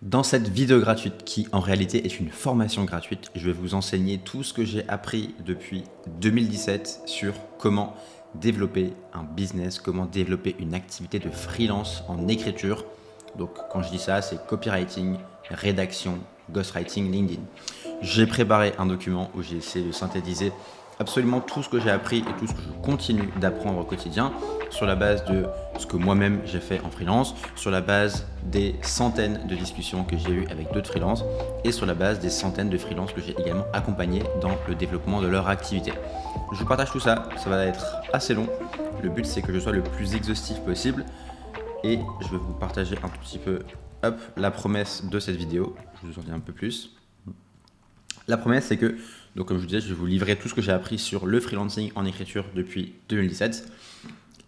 Dans cette vidéo gratuite, qui en réalité est une formation gratuite, je vais vous enseigner tout ce que j'ai appris depuis 2017 sur comment développer un business, comment développer une activité de freelance en écriture. Donc quand je dis ça, c'est copywriting, rédaction, ghostwriting, LinkedIn. J'ai préparé un document où j'ai essayé de synthétiser absolument tout ce que j'ai appris et tout ce que je continue d'apprendre au quotidien sur la base de ce que moi-même j'ai fait en freelance, sur la base des centaines de discussions que j'ai eues avec d'autres freelances et sur la base des centaines de freelances que j'ai également accompagnés dans le développement de leur activité. Je vous partage tout ça, ça va être assez long. Le but c'est que je sois le plus exhaustif possible et je vais vous partager un tout petit peu la promesse de cette vidéo. Je vous en dis un peu plus. La promesse, c'est que, donc comme je vous disais, je vais vous livrer tout ce que j'ai appris sur le freelancing en écriture depuis 2017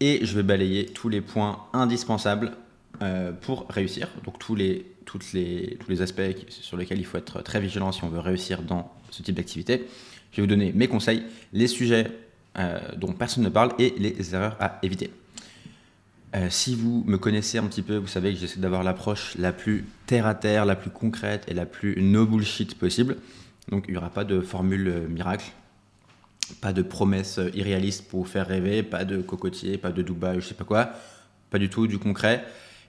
et je vais balayer tous les points indispensables pour réussir. Donc tous les aspects sur lesquels il faut être très vigilant si on veut réussir dans ce type d'activité. Je vais vous donner mes conseils, les sujets dont personne ne parle et les erreurs à éviter. Si vous me connaissez un petit peu, vous savez que j'essaie d'avoir l'approche la plus terre à terre, la plus concrète et la plus no bullshit possible. Donc il n'y aura pas de formule miracle, pas de promesses irréalistes pour vous faire rêver, pas de cocotier, pas de Dubaï, je sais pas quoi, pas du tout, du concret.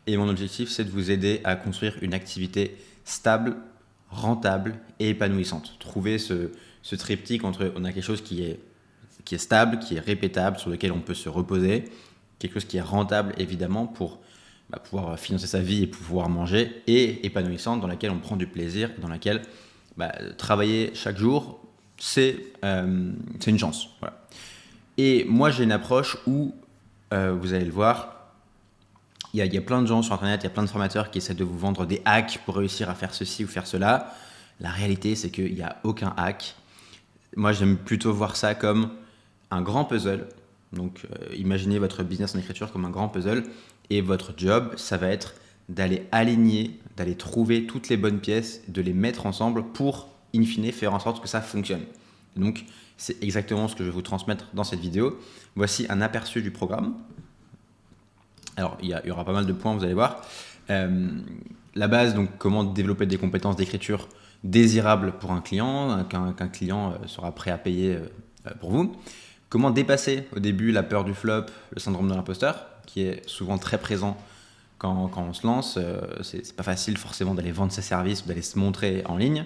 Et mon objectif, c'est de vous aider à construire une activité stable, rentable et épanouissante. Trouver ce triptyque entre on a quelque chose qui est stable, qui est répétable, sur lequel on peut se reposer, quelque chose qui est rentable évidemment pour pouvoir financer sa vie et pouvoir manger, et épanouissante dans laquelle on prend du plaisir, dans laquelle travailler chaque jour, c'est une chance. Voilà. Et moi, j'ai une approche où, vous allez le voir, il y a plein de gens sur Internet, il y a plein de formateurs qui essaient de vous vendre des hacks pour réussir à faire ceci ou faire cela. La réalité, c'est qu'il n'y a aucun hack. Moi, j'aime plutôt voir ça comme un grand puzzle. Donc, imaginez votre business en écriture comme un grand puzzle. Et votre job, ça va être d'aller aligner, d'aller trouver toutes les bonnes pièces, de les mettre ensemble pour, in fine, faire en sorte que ça fonctionne. Donc, c'est exactement ce que je vais vous transmettre dans cette vidéo. Voici un aperçu du programme. Alors, il y aura pas mal de points, vous allez voir. La base, donc, comment développer des compétences d'écriture désirables pour un client, qu'un client sera prêt à payer pour vous. Comment dépasser au début la peur du flop, le syndrome de l'imposteur, qui est souvent très présent quand on se lance. C'est pas facile forcément d'aller vendre ses services ou d'aller se montrer en ligne.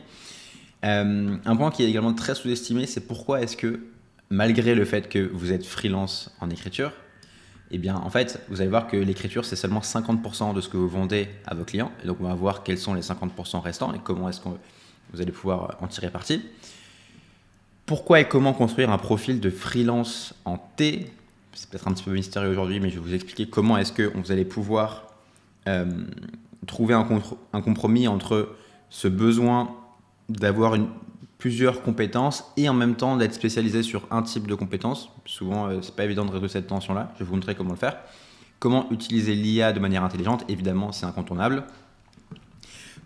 Un point qui est également très sous-estimé, c'est pourquoi est-ce que, malgré le fait que vous êtes freelance en écriture, eh bien, en fait, vous allez voir que l'écriture, c'est seulement 50% de ce que vous vendez à vos clients. Et donc, on va voir quels sont les 50% restants et comment est-ce que vous allez pouvoir en tirer parti. Pourquoi et comment construire un profil de freelance en T? C'est peut-être un petit peu mystérieux aujourd'hui, mais je vais vous expliquer comment est-ce que vous allez pouvoir trouver un compromis entre ce besoin d'avoir plusieurs compétences et en même temps d'être spécialisé sur un type de compétences. Souvent, c'est pas évident de résoudre cette tension-là. Je vais vous montrer comment le faire. Comment utiliser l'IA de manière intelligente, évidemment, c'est incontournable.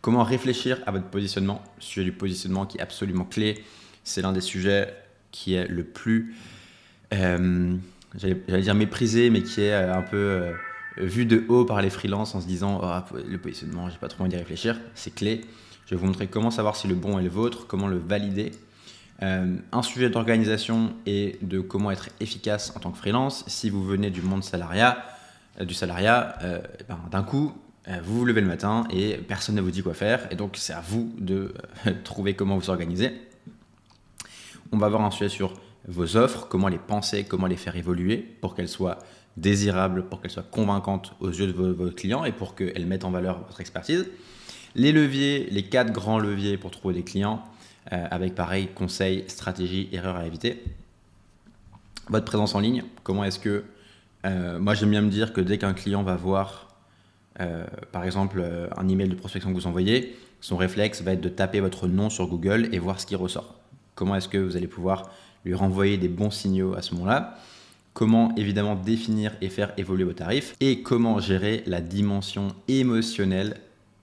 Comment réfléchir à votre positionnement. Le sujet du positionnement qui est absolument clé. C'est l'un des sujets qui est le plus, j'allais dire méprisé, mais qui est un peu vu de haut par les freelances en se disant oh, le positionnement, j'ai pas trop envie d'y réfléchir. C'est clé. Je vais vous montrer comment savoir si le bon est le vôtre, comment le valider. Un sujet d'organisation et de comment être efficace en tant que freelance. Si vous venez du monde du salariat, d'un coup, vous vous levez le matin et personne ne vous dit quoi faire. Et donc, c'est à vous de trouver comment vous organiser. On va avoir un sujet sur vos offres, comment les penser, comment les faire évoluer pour qu'elles soient désirables, pour qu'elles soient convaincantes aux yeux de vos clients et pour qu'elles mettent en valeur votre expertise. Les leviers, les 4 grands leviers pour trouver des clients, avec pareil, conseils, stratégies, erreurs à éviter. Votre présence en ligne, comment est-ce que... moi, j'aime bien me dire que dès qu'un client va voir, par exemple, un email de prospection que vous envoyez, son réflexe va être de taper votre nom sur Google et voir ce qui ressort. Comment est-ce que vous allez pouvoir lui renvoyer des bons signaux à ce moment-là? Comment évidemment définir et faire évoluer vos tarifs? Et comment gérer la dimension émotionnelle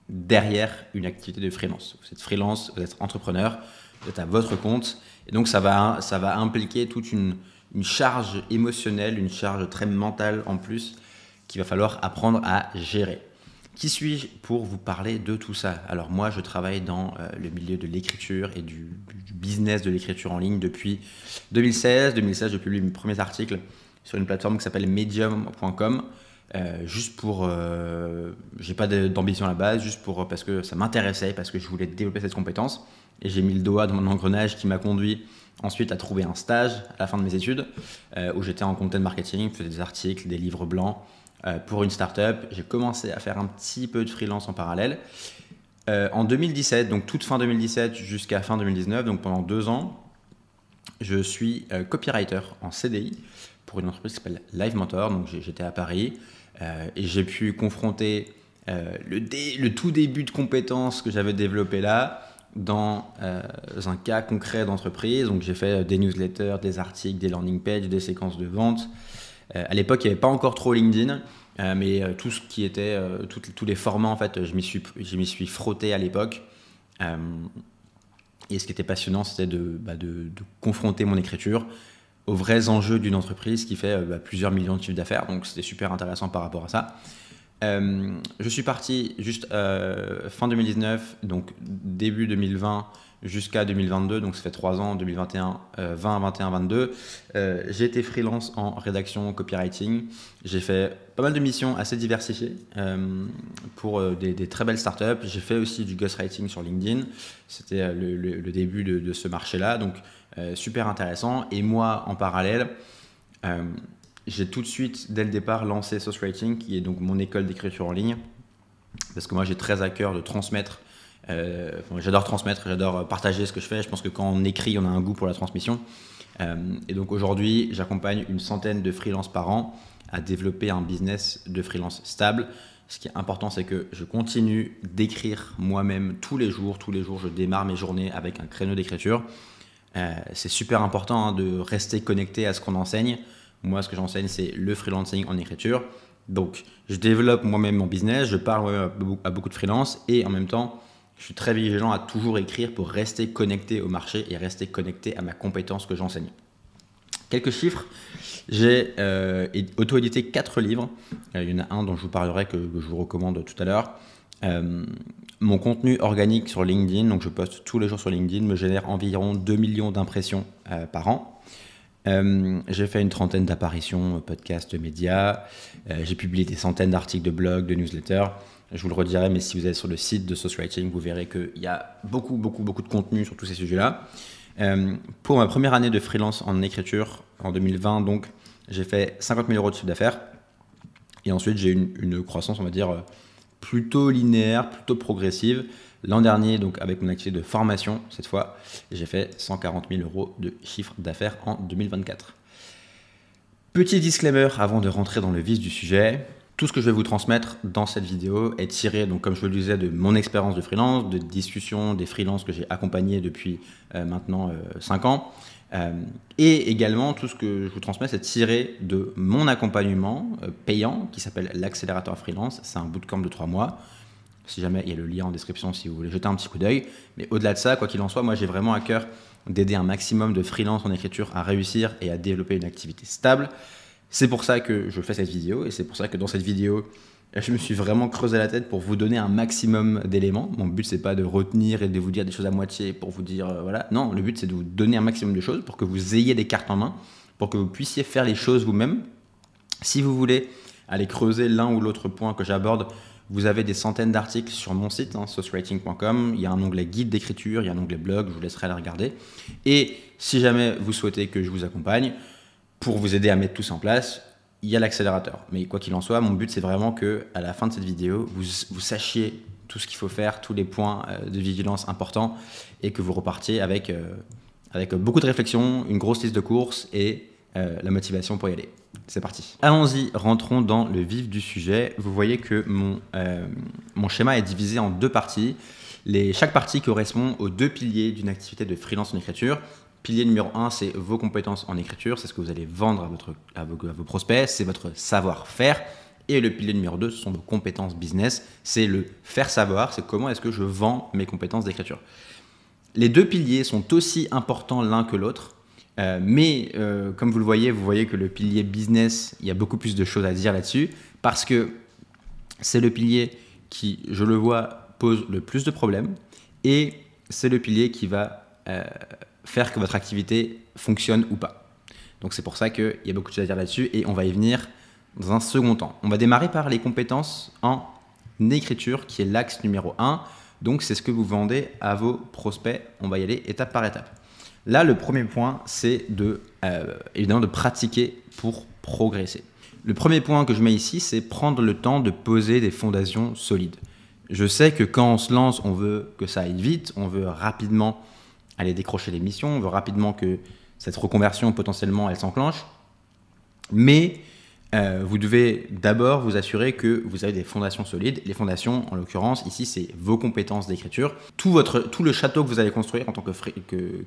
derrière une activité de freelance. Vous êtes freelance, vous êtes entrepreneur, vous êtes à votre compte. Et donc, ça va impliquer toute une charge émotionnelle, une charge très mentale en plus qu'il va falloir apprendre à gérer. Qui suis-je pour vous parler de tout ça? Alors moi, je travaille dans le milieu de l'écriture et du business de l'écriture en ligne depuis 2016. 2016, je publie mes premiers articles sur une plateforme qui s'appelle medium.com. Juste pour... j'ai pas d'ambition à la base, juste pour parce que ça m'intéressait, parce que je voulais développer cette compétence. Et j'ai mis le doigt dans mon engrenage qui m'a conduit ensuite à trouver un stage à la fin de mes études où j'étais en content marketing, je faisais des articles, des livres blancs pour une startup. J'ai commencé à faire un petit peu de freelance en parallèle. En 2017, donc toute fin 2017 jusqu'à fin 2019, donc pendant 2 ans, je suis copywriter en CDI pour une entreprise qui s'appelle Live Mentor. Donc j'étais à Paris et j'ai pu confronter le tout début de compétences que j'avais développé là dans un cas concret d'entreprise. Donc j'ai fait des newsletters, des articles, des landing pages, des séquences de vente. À l'époque, il n'y avait pas encore trop LinkedIn, mais tout ce qui était, tous les formats, en fait, je m'y suis frotté à l'époque. Et ce qui était passionnant, c'était de confronter mon écriture aux vrais enjeux d'une entreprise qui fait plusieurs millions de chiffres d'affaires. Donc c'était super intéressant par rapport à ça. Je suis parti juste fin 2019, donc début 2020 jusqu'à 2022, donc ça fait 3 ans, 2021, 20, 21, 22. J'ai été freelance en rédaction, copywriting. J'ai fait pas mal de missions assez diversifiées pour des très belles startups. J'ai fait aussi du ghostwriting sur LinkedIn. C'était le début de ce marché-là, donc super intéressant. Et moi, en parallèle, j'ai tout de suite, dès le départ, lancé Sauce Writing, qui est donc mon école d'écriture en ligne, parce que moi, j'ai très à cœur de transmettre. J'adore transmettre, j'adore partager ce que je fais. Je pense que quand on écrit, on a un goût pour la transmission. Et donc aujourd'hui, j'accompagne une centaine de freelances par an à développer un business de freelance stable. Ce qui est important, c'est que je continue d'écrire moi-même tous les jours. Tous les jours, je démarre mes journées avec un créneau d'écriture. C'est super important de rester connecté à ce qu'on enseigne. Moi, ce que j'enseigne, c'est le freelancing en écriture. Donc, je développe moi-même mon business, je parle à beaucoup de freelances et en même temps, je suis très vigilant à toujours écrire pour rester connecté au marché et rester connecté à ma compétence que j'enseigne. Quelques chiffres. J'ai auto-édité 4 livres. Il y en a un dont je vous parlerai que je vous recommande tout à l'heure. Mon contenu organique sur LinkedIn, donc je poste tous les jours sur LinkedIn, me génère environ 2 millions d'impressions par an. J'ai fait une trentaine d'apparitions, podcasts, médias. J'ai publié des centaines d'articles de blog, de newsletters. Je vous le redirai, mais si vous allez sur le site de Sauce Writing, vous verrez qu'il y a beaucoup de contenu sur tous ces sujets-là. Pour ma première année de freelance en écriture, en 2020, donc, j'ai fait 50 000 € de chiffre d'affaires. Et ensuite, j'ai une croissance, on va dire, plutôt linéaire, plutôt progressive. L'an dernier, donc avec mon activité de formation, cette fois, j'ai fait 140 000 € de chiffre d'affaires en 2024. Petit disclaimer avant de rentrer dans le vif du sujet. Tout ce que je vais vous transmettre dans cette vidéo est tiré, donc comme je le disais, de mon expérience de freelance, de discussions des freelances que j'ai accompagnés depuis maintenant 5 ans. Et également, tout ce que je vous transmets, c'est tiré de mon accompagnement payant qui s'appelle l'accélérateur freelance. C'est un bootcamp de 3 mois. Si jamais, il y a le lien en description si vous voulez jeter un petit coup d'œil. Mais au-delà de ça, quoi qu'il en soit, moi j'ai vraiment à cœur d'aider un maximum de freelance en écriture à réussir et à développer une activité stable. C'est pour ça que je fais cette vidéo et c'est pour ça que dans cette vidéo, je me suis vraiment creusé la tête pour vous donner un maximum d'éléments. Mon but, c'est pas de retenir et de vous dire des choses à moitié pour vous dire voilà. Non, le but, c'est de vous donner un maximum de choses pour que vous ayez des cartes en main, pour que vous puissiez faire les choses vous-même. Si vous voulez aller creuser l'un ou l'autre point que j'aborde, vous avez des centaines d'articles sur mon site, saucewriting.com. Il y a un onglet guide d'écriture, il y a un onglet blog, je vous laisserai aller regarder. Et si jamais vous souhaitez que je vous accompagne, pour vous aider à mettre tout ça en place, il y a l'accélérateur. Mais quoi qu'il en soit, mon but, c'est vraiment qu'à la fin de cette vidéo, vous sachiez tout ce qu'il faut faire, tous les points de vigilance importants et que vous repartiez avec beaucoup de réflexion, une grosse liste de courses et la motivation pour y aller. C'est parti. Allons-y, rentrons dans le vif du sujet. Vous voyez que mon schéma est divisé en 2 parties. Chaque partie correspond aux 2 piliers d'une activité de freelance en écriture. Pilier numéro 1, c'est vos compétences en écriture, c'est ce que vous allez vendre à vos prospects, c'est votre savoir-faire. Et le pilier numéro 2, ce sont vos compétences business, c'est le faire savoir, c'est comment est-ce que je vends mes compétences d'écriture. Les 2 piliers sont aussi importants l'un que l'autre, mais comme vous voyez que le pilier business, il y a beaucoup plus de choses à dire là-dessus, parce que c'est le pilier qui, je le vois, pose le plus de problèmes et c'est le pilier qui va faire que votre activité fonctionne ou pas. Donc c'est pour ça qu'il y a beaucoup de choses à dire là-dessus et on va y venir dans un second temps. On va démarrer par les compétences en écriture qui est l'axe numéro 1. Donc c'est ce que vous vendez à vos prospects. On va y aller étape par étape. Là, le premier point, c'est évidemment de pratiquer pour progresser. Le premier point que je mets ici, c'est prendre le temps de poser des fondations solides. Je sais que quand on se lance, on veut que ça aille vite, on veut rapidement aller décrocher des missions, on veut rapidement que cette reconversion, potentiellement, elle s'enclenche. Mais vous devez d'abord vous assurer que vous avez des fondations solides. Les fondations, en l'occurrence, ici, c'est vos compétences d'écriture. Tout le château que vous allez construire en tant que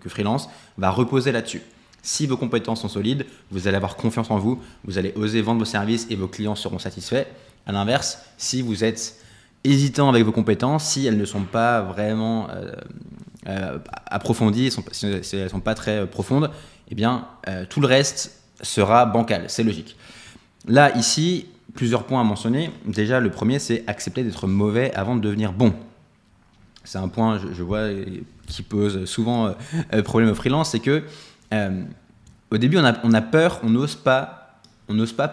freelance va reposer là-dessus. Si vos compétences sont solides, vous allez avoir confiance en vous, vous allez oser vendre vos services et vos clients seront satisfaits. À l'inverse, si vous êtes hésitant avec vos compétences, si elles ne sont pas vraiment approfondies, si elles ne sont pas très profondes, eh bien, tout le reste sera bancal, c'est logique. Là, ici, plusieurs points à mentionner. Déjà, le premier, c'est accepter d'être mauvais avant de devenir bon. C'est un point, je vois, qui pose souvent problème au freelance, c'est que au début, on a peur, on n'ose pas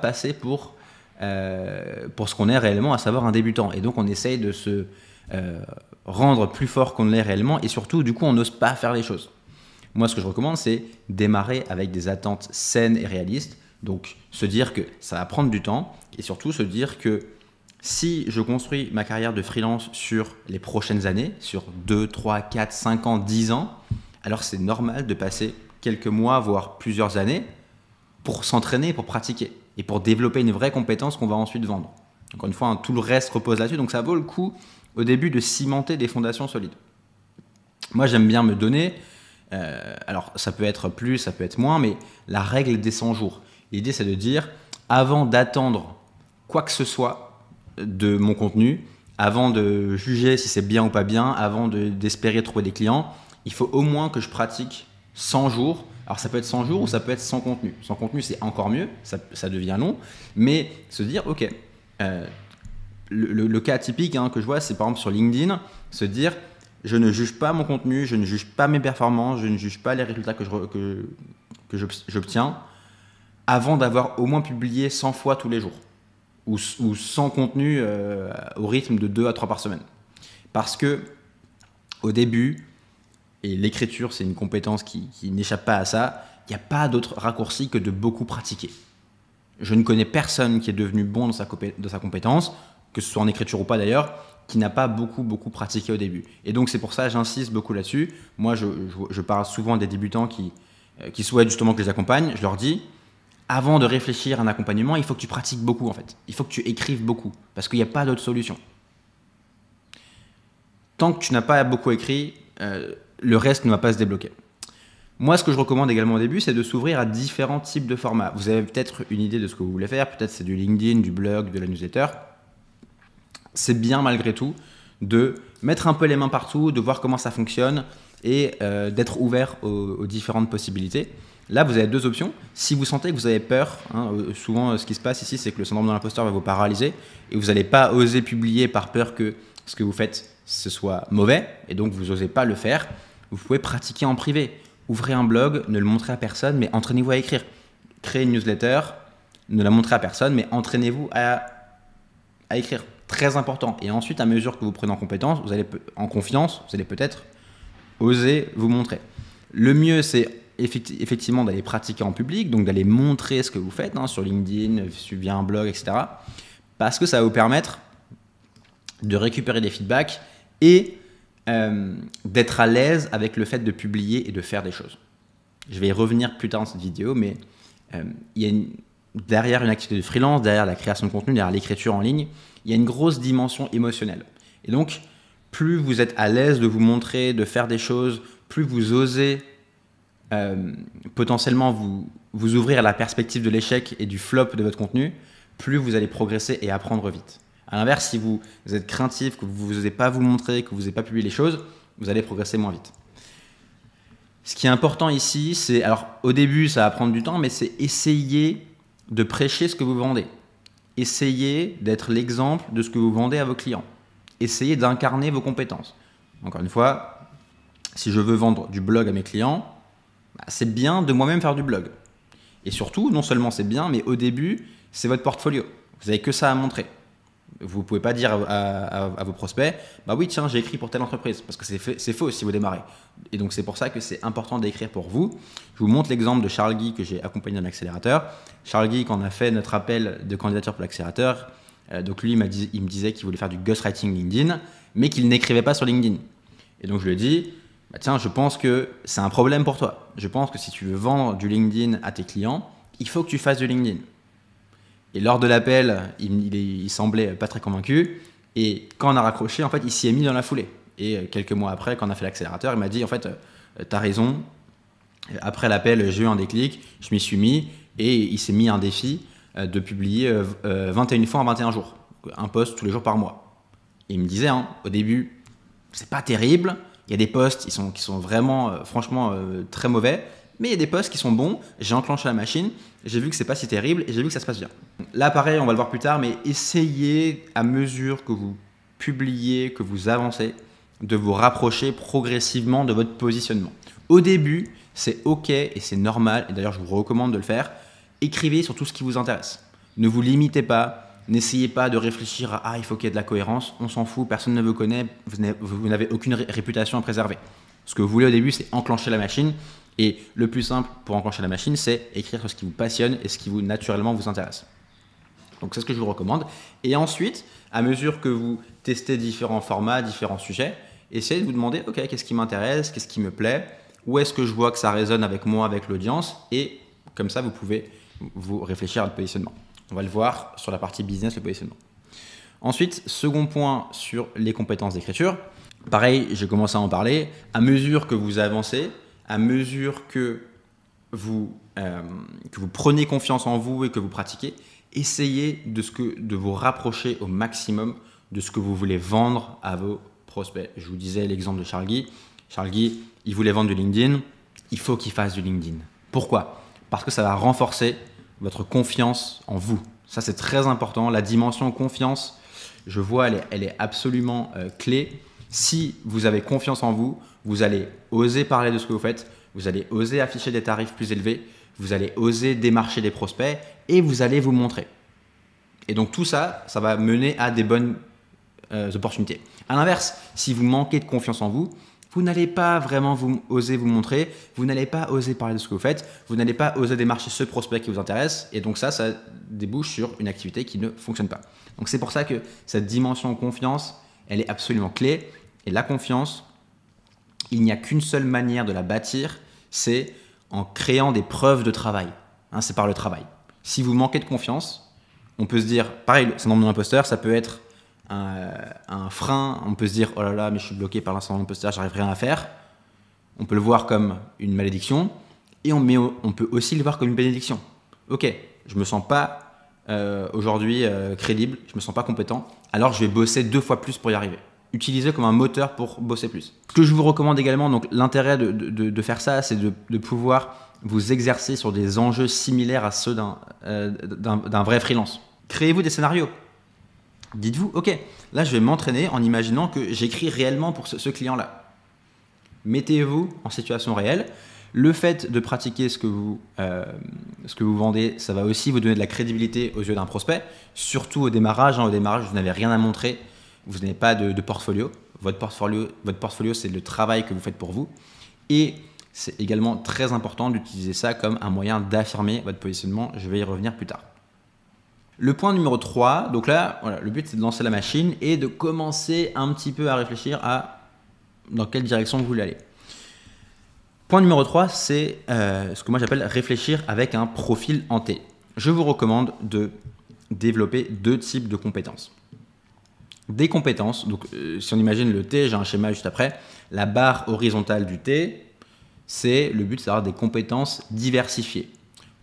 passer pour ce qu'on est réellement, à savoir un débutant. Et donc, on essaye de se rendre plus fort qu'on ne l'est réellement. Et surtout, du coup, on n'ose pas faire les choses. Moi, ce que je recommande, c'est démarrer avec des attentes saines et réalistes. Donc, se dire que ça va prendre du temps. Et surtout, se dire que si je construis ma carrière de freelance sur les prochaines années, sur 2, 3, 4, 5 ans, 10 ans, alors c'est normal de passer quelques mois, voire plusieurs années, pour s'entraîner, pour pratiquer et pour développer une vraie compétence qu'on va ensuite vendre. Encore une fois, tout le reste repose là-dessus, donc ça vaut le coup au début de cimenter des fondations solides. Moi, j'aime bien me donner, alors ça peut être plus, ça peut être moins, mais la règle des 100 jours. L'idée, c'est de dire, avant d'attendre quoi que ce soit de mon contenu, avant de juger si c'est bien ou pas bien, avant d'espérer trouver des clients, il faut au moins que je pratique 100 jours. Alors ça peut être 100 jours ou ça peut être sans contenu. Sans contenu, c'est encore mieux, ça devient long. Mais se dire, ok, le cas typique que je vois, c'est par exemple sur LinkedIn, se dire, je ne juge pas mon contenu, je ne juge pas mes performances, je ne juge pas les résultats que j'obtiens avant d'avoir au moins publié 100 fois tous les jours ou 100 contenus au rythme de 2 à 3 par semaine. Parce que au début, et l'écriture, c'est une compétence qui n'échappe pas à ça, il n'y a pas d'autre raccourci que de beaucoup pratiquer. Je ne connais personne qui est devenu bon dans sa compétence, que ce soit en écriture ou pas d'ailleurs, qui n'a pas beaucoup pratiqué au début. Et donc c'est pour ça que j'insiste beaucoup là-dessus. Moi, je parle souvent à des débutants qui souhaitent justement que je les accompagne. Je leur dis, avant de réfléchir à un accompagnement, il faut que tu pratiques beaucoup en fait. Il faut que tu écrives beaucoup, parce qu'il n'y a pas d'autre solution. Tant que tu n'as pas beaucoup écrit, le reste ne va pas se débloquer. Moi, ce que je recommande également au début, c'est de s'ouvrir à différents types de formats. Vous avez peut-être une idée de ce que vous voulez faire, peut-être c'est du LinkedIn, du blog, de la newsletter. C'est bien malgré tout de mettre un peu les mains partout, de voir comment ça fonctionne et d'être ouvert aux différentes possibilités. Là, vous avez deux options. Si vous sentez que vous avez peur, souvent ce qui se passe ici, c'est que le syndrome de l'imposteur va vous paralyser et vous n'allez pas oser publier par peur que ce que vous faites, ce soit mauvais et donc vous n'osez pas le faire. Vous pouvez pratiquer en privé. Ouvrez un blog, ne le montrez à personne, mais entraînez-vous à écrire. Créez une newsletter, ne la montrez à personne, mais entraînez-vous à écrire. Très important. Et ensuite, à mesure que vous prenez en confiance, vous allez peut-être oser vous montrer. Le mieux, c'est effectivement d'aller pratiquer en public, donc d'aller montrer ce que vous faites sur LinkedIn, via un blog, etc. Parce que ça va vous permettre de récupérer des feedbacks et d'être à l'aise avec le fait de publier et de faire des choses. Je vais y revenir plus tard dans cette vidéo, mais il y a derrière une activité de freelance, derrière la création de contenu, derrière l'écriture en ligne, il y a une grosse dimension émotionnelle. Et donc, plus vous êtes à l'aise de vous montrer, de faire des choses, plus vous osez potentiellement vous ouvrir à la perspective de l'échec et du flop de votre contenu, plus vous allez progresser et apprendre vite. À l'inverse, si vous êtes craintif, que vous n'osez pas vous montrer, que vous n'osez pas publier les choses, vous allez progresser moins vite. Ce qui est important ici, c'est, alors au début ça va prendre du temps, mais c'est essayer de prêcher ce que vous vendez. Essayez d'être l'exemple de ce que vous vendez à vos clients. essayez d'incarner vos compétences. Encore une fois, si je veux vendre du blog à mes clients, c'est bien de moi-même faire du blog. Et surtout, non seulement c'est bien, mais au début, c'est votre portfolio. Vous n'avez que ça à montrer. Vous ne pouvez pas dire à vos prospects, bah oui, tiens, j'ai écrit pour telle entreprise, parce que c'est faux si vous démarrez. Et donc, c'est pour ça que c'est important d'écrire pour vous. Je vous montre l'exemple de Charles Guy que j'ai accompagné dans l'accélérateur. Charles Guy, quand on a fait notre appel de candidature pour l'accélérateur, donc lui, il me disait qu'il voulait faire du ghostwriting LinkedIn, mais qu'il n'écrivait pas sur LinkedIn. Et donc, je lui ai dit, bah tiens, je pense que c'est un problème pour toi. Je pense que si tu veux vendre du LinkedIn à tes clients, il faut que tu fasses du LinkedIn. Et lors de l'appel, il semblait pas très convaincu. Et quand on a raccroché, en fait, il s'y est mis dans la foulée. Et quelques mois après, quand on a fait l'accélérateur, il m'a dit, en fait, t'as raison. Après l'appel, j'ai eu un déclic, je m'y suis mis et il s'est mis un défi de publier 21 fois en 21 jours. Un post tous les jours par mois. Et il me disait, au début, c'est pas terrible. Il y a des posts qui sont vraiment, franchement, très mauvais. Mais il y a des posts qui sont bons. J'ai enclenché la machine. J'ai vu que c'est pas si terrible et j'ai vu que ça se passe bien. Là, pareil, on va le voir plus tard, mais essayez à mesure que vous publiez, que vous avancez, de vous rapprocher progressivement de votre positionnement. Au début, c'est OK et c'est normal. Et d'ailleurs, je vous recommande de le faire. Écrivez sur tout ce qui vous intéresse. Ne vous limitez pas. N'essayez pas de réfléchir à « Ah, il faut qu'il y ait de la cohérence. On s'en fout, personne ne vous connaît. Vous n'avez aucune réputation à préserver. » Ce que vous voulez au début, c'est enclencher la machine. Et le plus simple pour enclencher la machine, c'est écrire sur ce qui vous passionne et ce qui naturellement vous intéresse. Donc c'est ce que je vous recommande. Et ensuite, à mesure que vous testez différents formats, différents sujets, essayez de vous demander « Ok, qu'est-ce qui m'intéresse? Qu'est-ce qui me plaît? Où est-ce que je vois que ça résonne avec moi, avec l'audience ?» Et comme ça, vous pouvez vous réfléchir à le positionnement. On va le voir sur la partie business, le positionnement. Ensuite, second point sur les compétences d'écriture. Pareil, j'ai commencé à en parler. À mesure que vous avancez, à mesure que vous prenez confiance en vous et que vous pratiquez, essayez de vous rapprocher au maximum de ce que vous voulez vendre à vos prospects. Je vous disais l'exemple de Charles Guy. Charles Guy, il voulait vendre du LinkedIn. Il faut qu'il fasse du LinkedIn. Pourquoi? Parce que ça va renforcer votre confiance en vous. Ça, c'est très important. La dimension confiance, je vois, elle est absolument clé. Si vous avez confiance en vous, vous allez oser parler de ce que vous faites, vous allez oser afficher des tarifs plus élevés, vous allez oser démarcher des prospects et vous allez vous montrer. Et donc tout ça, ça va mener à des bonnes opportunités. À l'inverse, si vous manquez de confiance en vous, vous n'allez pas vraiment oser vous montrer, vous n'allez pas oser parler de ce que vous faites, vous n'allez pas oser démarcher ce prospect qui vous intéresse, et donc ça débouche sur une activité qui ne fonctionne pas. Donc c'est pour ça que cette dimension confiance, elle est absolument clé, et la confiance, il n'y a qu'une seule manière de la bâtir, c'est en créant des preuves de travail. C'est par le travail. Si vous manquez de confiance, on peut se dire, pareil, le syndrome de l'imposteur, ça peut être un frein, on peut se dire oh là là mais je suis bloqué par l'instant d'imposteur, j'arrive rien à faire. On peut le voir comme une malédiction et on peut aussi le voir comme une bénédiction. Ok, je me sens pas aujourd'hui crédible, je me sens pas compétent, alors je vais bosser 2 fois plus pour y arriver. Utilisez comme un moteur pour bosser plus. Ce que je vous recommande également, donc l'intérêt de faire ça, c'est de pouvoir vous exercer sur des enjeux similaires à ceux d'un vrai freelance. Créez-vous des scénarios. Dites-vous, ok, là je vais m'entraîner en imaginant que j'écris réellement pour ce client-là. Mettez-vous en situation réelle. Le fait de pratiquer ce que vous vendez, ça va aussi vous donner de la crédibilité aux yeux d'un prospect, surtout au démarrage. Au démarrage, vous n'avez rien à montrer, vous n'avez pas de portfolio. Votre portfolio, c'est le travail que vous faites pour vous. Et c'est également très important d'utiliser ça comme un moyen d'affirmer votre positionnement. Je vais y revenir plus tard. Le point numéro 3, donc là, voilà, le but c'est de lancer la machine et de commencer un petit peu à réfléchir à dans quelle direction vous voulez aller. Point numéro 3, c'est ce que moi j'appelle réfléchir avec un profil en T. Je vous recommande de développer 2 types de compétences. Des compétences, donc si on imagine le T, j'ai un schéma juste après, la barre horizontale du T, le but c'est d'avoir des compétences diversifiées.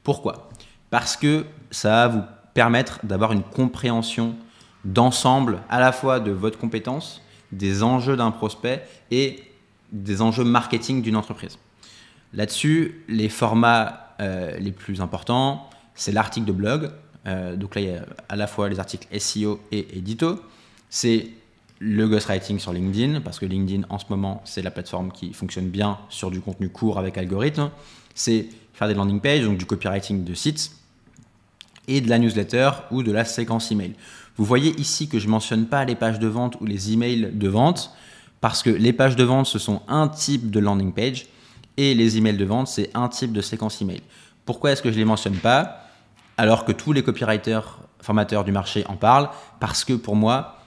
Pourquoi? Parce que ça va vous permettre d'avoir une compréhension d'ensemble à la fois de votre compétence, des enjeux d'un prospect et des enjeux marketing d'une entreprise. Là-dessus, les formats les plus importants, c'est l'article de blog. Donc là, il y a à la fois les articles SEO et édito. C'est le ghostwriting sur LinkedIn, parce que LinkedIn, en ce moment, c'est la plateforme qui fonctionne bien sur du contenu court avec algorithme. C'est faire des landing pages, donc du copywriting de sites, et de la newsletter ou de la séquence email. Vous voyez ici que je ne mentionne pas les pages de vente ou les emails de vente, parce que les pages de vente, ce sont un type de landing page, et les emails de vente, c'est un type de séquence email. Pourquoi est-ce que je ne les mentionne pas, alors que tous les copywriters, formateurs du marché en parlent? Parce que pour moi,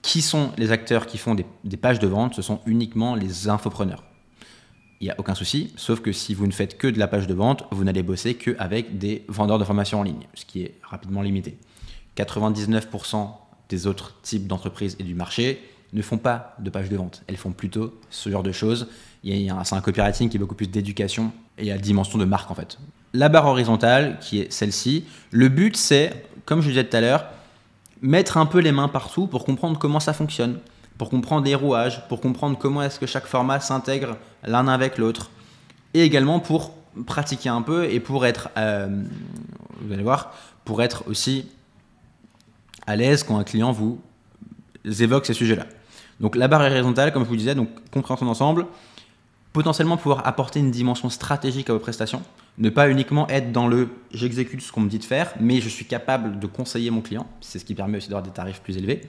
qui sont les acteurs qui font des pages de vente? Ce sont uniquement les infopreneurs. Il n'y a aucun souci, sauf que si vous ne faites que de la page de vente, vous n'allez bosser qu'avec des vendeurs de formation en ligne, ce qui est rapidement limité. 99% des autres types d'entreprises et du marché ne font pas de page de vente. Elles font plutôt ce genre de choses. C'est un copywriting qui est beaucoup plus d'éducation et à dimension de marque en fait. La barre horizontale, qui est celle-ci, le but c'est, comme je disais tout à l'heure, mettre un peu les mains partout pour comprendre comment ça fonctionne, pour comprendre les rouages, pour comprendre comment est-ce que chaque format s'intègre l'un avec l'autre, et également pour pratiquer un peu et pour être, vous allez voir, pour être aussi à l'aise quand un client vous évoque ces sujets-là. Donc la barre horizontale, comme je vous disais, donc compréhension d'ensemble, potentiellement pouvoir apporter une dimension stratégique à vos prestations, ne pas uniquement être dans le « j'exécute ce qu'on me dit de faire, mais je suis capable de conseiller mon client », c'est ce qui permet aussi d'avoir des tarifs plus élevés.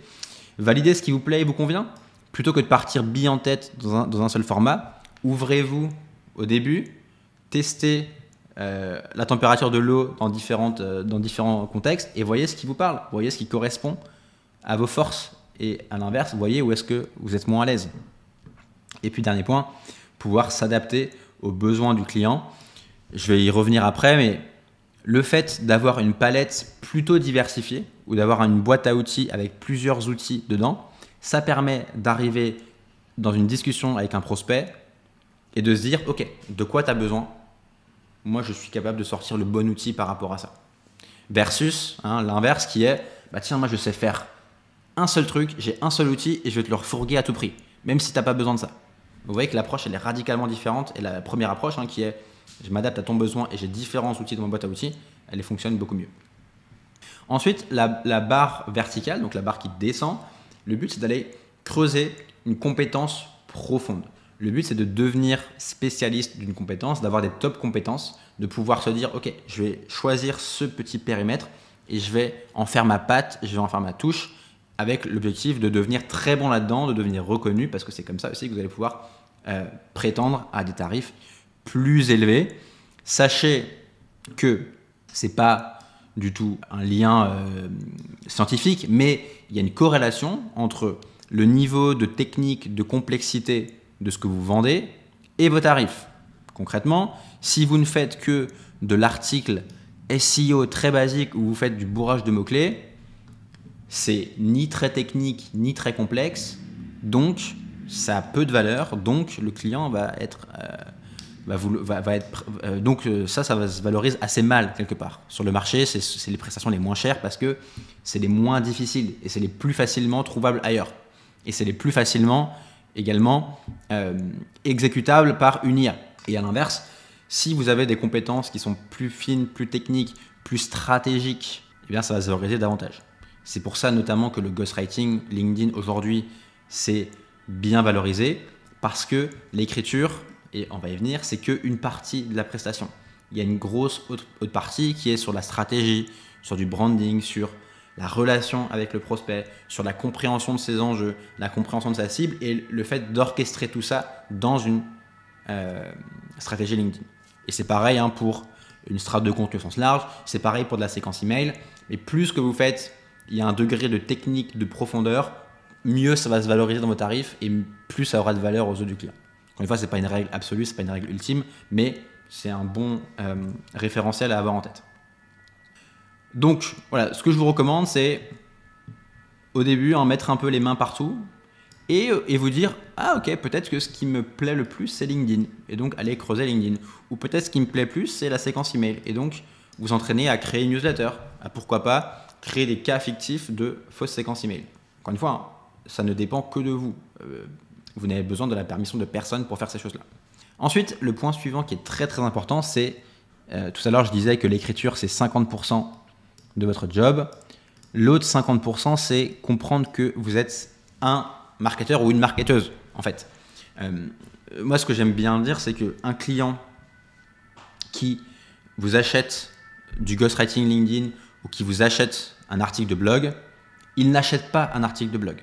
Valider ce qui vous plaît et vous convient, plutôt que de partir bille en tête dans un seul format, ouvrez-vous au début, testez la température de l'eau dans différents contextes et voyez ce qui vous parle, voyez ce qui correspond à vos forces et à l'inverse, voyez où est-ce que vous êtes moins à l'aise. Et puis dernier point, pouvoir s'adapter aux besoins du client. Je vais y revenir après, mais le fait d'avoir une palette plutôt diversifiée ou d'avoir une boîte à outils avec plusieurs outils dedans, ça permet d'arriver dans une discussion avec un prospect et de se dire « Ok, de quoi tu as besoin ? Moi, je suis capable de sortir le bon outil par rapport à ça. » Versus l'inverse qui est « Tiens, moi, je sais faire un seul truc, j'ai un seul outil et je vais te le refourguer à tout prix, même si tu n'as pas besoin de ça. » Vous voyez que l'approche, elle est radicalement différente. Et la première approche, qui est « Je m'adapte à ton besoin et j'ai différents outils dans ma boîte à outils », elle fonctionne beaucoup mieux. Ensuite, la barre verticale, donc la barre qui descend, le but, c'est d'aller creuser une compétence profonde. Le but, c'est de devenir spécialiste d'une compétence, d'avoir des top compétences, de pouvoir se dire « Ok, je vais choisir ce petit périmètre et je vais en faire ma patte, je vais en faire ma touche » avec l'objectif de devenir très bon là-dedans, de devenir reconnu, parce que c'est comme ça aussi que vous allez pouvoir prétendre à des tarifs plus élevés. Sachez que ce n'est pas du tout un lien scientifique, mais il y a une corrélation entre le niveau de technique, de complexité de ce que vous vendez et vos tarifs. Concrètement, si vous ne faites que de l'article SEO très basique où vous faites du bourrage de mots-clés, c'est ni très technique ni très complexe, donc ça a peu de valeur, donc le client va être donc ça se valorise assez mal quelque part. Sur le marché, c'est les prestations les moins chères parce que c'est les moins difficiles et c'est les plus facilement trouvables ailleurs. Et c'est les plus facilement également exécutables par une IA. Et à l'inverse, si vous avez des compétences qui sont plus fines, plus techniques, plus stratégiques, eh bien ça va se valoriser davantage. C'est pour ça notamment que le ghostwriting, LinkedIn aujourd'hui, c'est bien valorisé parce que l'écriture, et on va y venir, c'est qu'une partie de la prestation. Il y a une grosse autre partie qui est sur la stratégie, sur du branding, sur la relation avec le prospect, sur la compréhension de ses enjeux, la compréhension de sa cible et le fait d'orchestrer tout ça dans une stratégie LinkedIn. Et c'est pareil pour une strate de contenu au sens large, c'est pareil pour de la séquence email. Mais plus que vous faites, il y a un degré de technique, de profondeur, mieux ça va se valoriser dans vos tarifs et plus ça aura de valeur aux yeux du client. Encore une fois, ce n'est pas une règle absolue, ce n'est pas une règle ultime, mais c'est un bon référentiel à avoir en tête. Donc, voilà, ce que je vous recommande, c'est au début, mettre un peu les mains partout et vous dire « Ah ok, peut-être que ce qui me plaît le plus, c'est LinkedIn. » Et donc, aller creuser LinkedIn. Ou peut-être ce qui me plaît plus, c'est la séquence email. Et donc, vous entraîner à créer une newsletter. Pourquoi pas créer des cas fictifs de fausses séquences email. Encore une fois, ça ne dépend que de vous. Vous n'avez besoin de la permission de personne pour faire ces choses-là. Ensuite, le point suivant qui est très très important, c'est, tout à l'heure je disais que l'écriture c'est 50% de votre job. L'autre 50%, c'est comprendre que vous êtes un marketeur ou une marketeuse, en fait. Moi, ce que j'aime bien dire, c'est qu'un client qui vous achète du ghostwriting LinkedIn ou qui vous achète un article de blog, il n'achète pas un article de blog.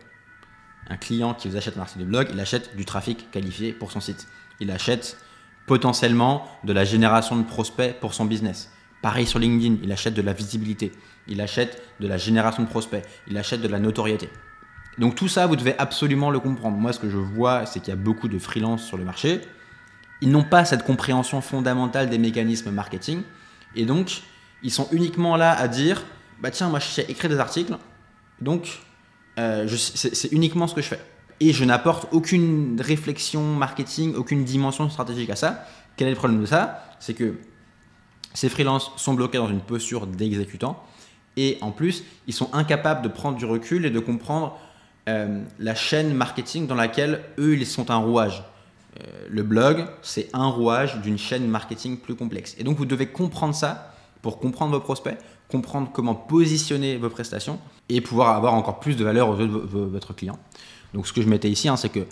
Un client qui vous achète un article de blog, il achète du trafic qualifié pour son site. Il achète potentiellement de la génération de prospects pour son business. Pareil sur LinkedIn, il achète de la visibilité, il achète de la génération de prospects, il achète de la notoriété. Donc tout ça, vous devez absolument le comprendre. Moi, ce que je vois, c'est qu'il y a beaucoup de freelances sur le marché. Ils n'ont pas cette compréhension fondamentale des mécanismes marketing. Et donc, ils sont uniquement là à dire « Bah tiens, moi, je sais écrire des articles, donc c'est uniquement ce que je fais. » Et je n'apporte aucune réflexion marketing, aucune dimension stratégique à ça. Quel est le problème de ça? C'est que ces freelances sont bloqués dans une posture d'exécutant. Et en plus, ils sont incapables de prendre du recul et de comprendre la chaîne marketing dans laquelle eux, ils sont un rouage. Le blog, c'est un rouage d'une chaîne marketing plus complexe. Et donc, vous devez comprendre ça pour comprendre vos prospects, comprendre comment positionner vos prestations et pouvoir avoir encore plus de valeur aux yeux de votre client. Donc, ce que je mettais ici, c'est que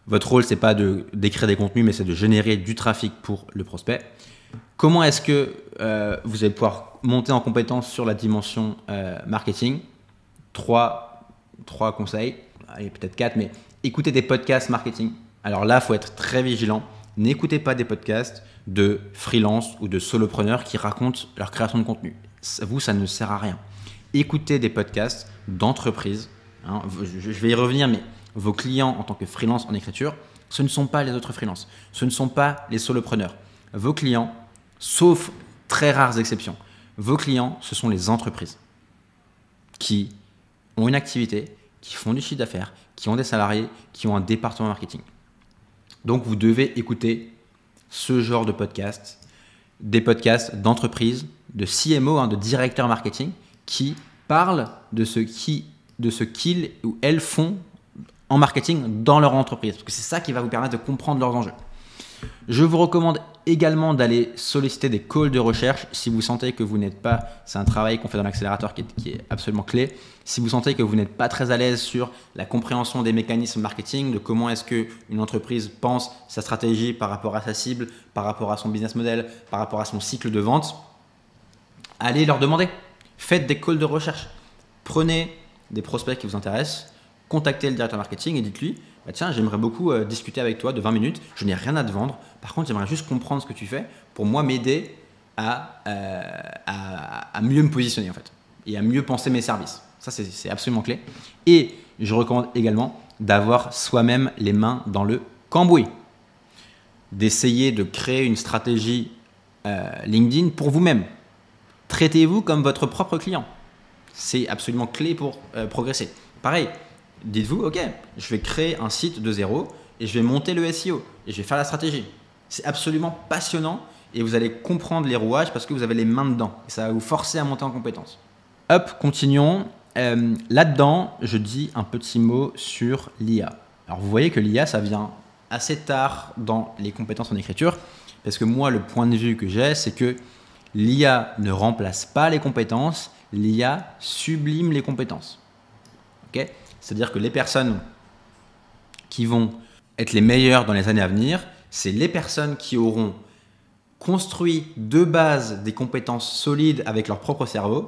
votre rôle, ce n'est pas d'écrire des contenus, mais c'est de générer du trafic pour le prospect. Comment est-ce que vous allez pouvoir monter en compétence sur la dimension marketing? Trois conseils, allez, peut-être 4, mais écoutez des podcasts marketing. Alors là, il faut être très vigilant. N'écoutez pas des podcasts de freelance ou de solopreneurs qui racontent leur création de contenu. Vous, ça ne sert à rien. Écoutez des podcasts d'entreprises. Je vais y revenir, mais vos clients en tant que freelance en écriture, ce ne sont pas les autres freelances. Ce ne sont pas les solopreneurs. Vos clients, sauf très rares exceptions, vos clients, ce sont les entreprises qui ont une activité, qui font du chiffre d'affaires, qui ont des salariés, qui ont un département marketing. Donc, vous devez écouter ce genre de podcast, des podcasts d'entreprises, de CMO, de directeurs marketing, qui parlent de ce qu'ils ou elles font en marketing dans leur entreprise. Parce que c'est ça qui va vous permettre de comprendre leurs enjeux. Je vous recommande également d'aller solliciter des calls de recherche si vous sentez que vous n'êtes pas, c'est un travail qu'on fait dans l'accélérateur qui est absolument clé, si vous sentez que vous n'êtes pas très à l'aise sur la compréhension des mécanismes marketing, de comment est-ce qu'une entreprise pense sa stratégie par rapport à sa cible, par rapport à son business model, par rapport à son cycle de vente, allez leur demander. Faites des calls de recherche. Prenez des prospects qui vous intéressent, contactez le directeur marketing et dites-lui bah tiens, j'aimerais beaucoup discuter avec toi de 20 minutes, je n'ai rien à te vendre, par contre j'aimerais juste comprendre ce que tu fais pour moi m'aider à mieux me positionner en fait et à mieux penser mes services. Ça c'est absolument clé. Et je recommande également d'avoir soi-même les mains dans le cambouis, d'essayer de créer une stratégie LinkedIn pour vous-même. Traitez-vous comme votre propre client. C'est absolument clé pour progresser. Pareil, dites-vous, ok, je vais créer un site de zéro et je vais monter le SEO et je vais faire la stratégie. C'est absolument passionnant et vous allez comprendre les rouages parce que vous avez les mains dedans et ça va vous forcer à monter en compétence. Hop, continuons. Là-dedans, je dis un petit mot sur l'IA. Alors vous voyez que l'IA, ça vient assez tard dans les compétences en écriture parce que moi, le point de vue que j'ai, c'est que l'IA ne remplace pas les compétences, l'IA sublime les compétences. Ok ? C'est-à-dire que les personnes qui vont être les meilleures dans les années à venir, c'est les personnes qui auront construit de base des compétences solides avec leur propre cerveau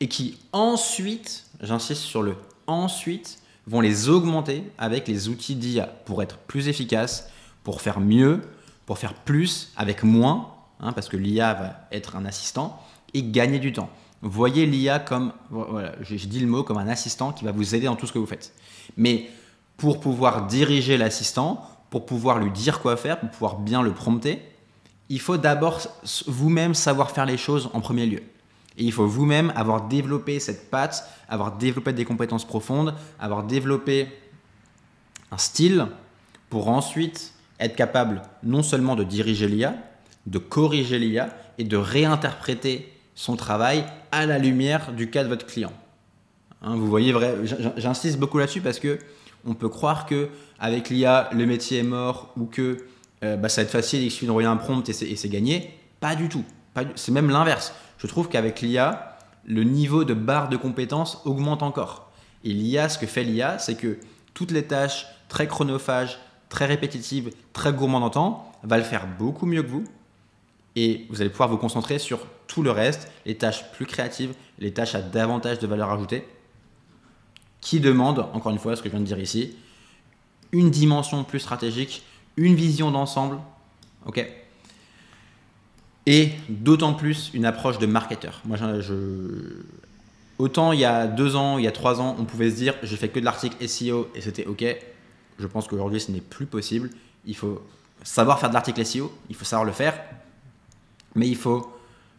et qui ensuite, j'insiste sur le ensuite, vont les augmenter avec les outils d'IA pour être plus efficaces, pour faire mieux, pour faire plus avec moins, parce que l'IA va être un assistant et gagner du temps. Voyez l'IA comme, voilà, je dis le mot, comme un assistant qui va vous aider dans tout ce que vous faites. Mais pour pouvoir diriger l'assistant, pour pouvoir lui dire quoi faire, pour pouvoir bien le prompter, il faut d'abord vous-même savoir faire les choses en premier lieu. Et il faut vous-même avoir développé cette patte, avoir développé des compétences profondes, avoir développé un style pour ensuite être capable non seulement de diriger l'IA, de corriger l'IA et de réinterpréter son travail à la lumière du cas de votre client. Vous voyez, j'insiste beaucoup là-dessus parce qu'on peut croire qu'avec l'IA, le métier est mort ou que ça va être facile, il suffit d'envoyer un prompt et c'est gagné. Pas du tout. C'est même l'inverse. Je trouve qu'avec l'IA, le niveau de barre de compétences augmente encore. Et l'IA, ce que fait l'IA, c'est que toutes les tâches très chronophages, très répétitives, très gourmandes en temps, va le faire beaucoup mieux que vous. Et vous allez pouvoir vous concentrer sur tout le reste, les tâches plus créatives, les tâches à davantage de valeur ajoutée, qui demandent, encore une fois, ce que je viens de dire ici, une dimension plus stratégique, une vision d'ensemble, ok, et d'autant plus une approche de marketeur. Moi, autant il y a 2 ans, il y a 3 ans, on pouvait se dire je fais que de l'article SEO et c'était ok. Je pense qu'aujourd'hui, ce n'est plus possible. Il faut savoir faire de l'article SEO, il faut savoir le faire, mais il faut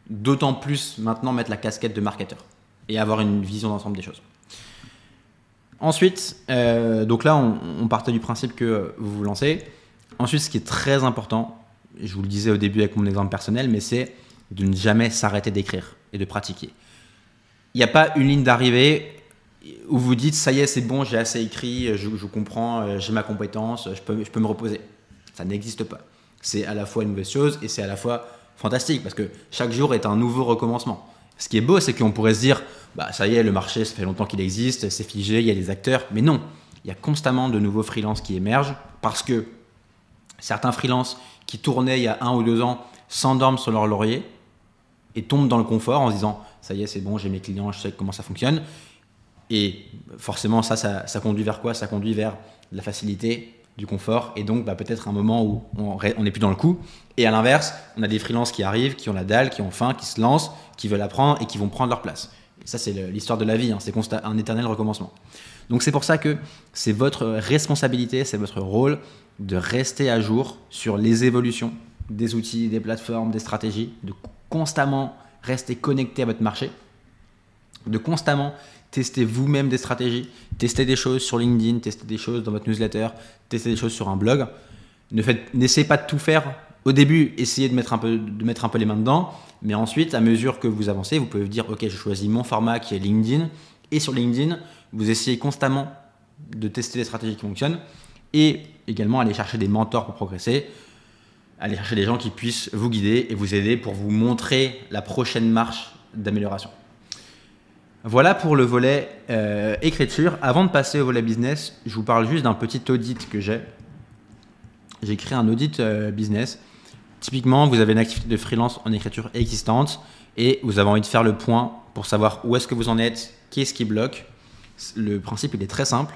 d'autant plus maintenant mettre la casquette de marketeur et avoir une vision d'ensemble des choses. Ensuite, donc là, on partait du principe que vous vous lancez. Ensuite, ce qui est très important, je vous le disais au début avec mon exemple personnel, mais c'est de ne jamais s'arrêter d'écrire et de pratiquer. Il n'y a pas une ligne d'arrivée où vous dites ça y est, c'est bon, j'ai assez écrit, je comprends, j'ai ma compétence, je peux me reposer. Ça n'existe pas. C'est à la fois une mauvaise chose et c'est à la fois fantastique parce que chaque jour est un nouveau recommencement. Ce qui est beau, c'est qu'on pourrait se dire bah, ça y est, le marché, ça fait longtemps qu'il existe, c'est figé, il y a des acteurs. Mais non, il y a constamment de nouveaux freelances qui émergent parce que certains freelances qui tournaient il y a 1 ou 2 ans s'endorment sur leur laurier et tombent dans le confort en se disant ça y est, c'est bon, j'ai mes clients, je sais comment ça fonctionne. Et forcément, ça conduit vers quoi? Ça conduit vers de la facilité, du confort et donc bah, peut-être un moment où on n'est plus dans le coup. Et à l'inverse, on a des freelances qui arrivent, qui ont la dalle, qui ont faim, qui se lancent, qui veulent apprendre et qui vont prendre leur place. Et ça, c'est l'histoire de la vie, hein, c'est un éternel recommencement. Donc c'est pour ça que c'est votre responsabilité, c'est votre rôle de rester à jour sur les évolutions des outils, des plateformes, des stratégies, de constamment rester connecté à votre marché, de constamment tester vous-même des stratégies, tester des choses sur LinkedIn, tester des choses dans votre newsletter, tester des choses sur un blog. N'essayez pas de tout faire. Au début, essayez de mettre un peu les mains dedans, mais ensuite, à mesure que vous avancez, vous pouvez vous dire, ok, je choisis mon format qui est LinkedIn, et sur LinkedIn, vous essayez constamment de tester les stratégies qui fonctionnent, et également aller chercher des mentors pour progresser, aller chercher des gens qui puissent vous guider et vous aider pour vous montrer la prochaine marche d'amélioration. Voilà pour le volet écriture. Avant de passer au volet business, je vous parle juste d'un petit audit que j'ai. J'ai créé un audit business. Typiquement, vous avez une activité de freelance en écriture existante et vous avez envie de faire le point pour savoir où est-ce que vous en êtes, qu'est-ce qui bloque. Le principe, il est très simple.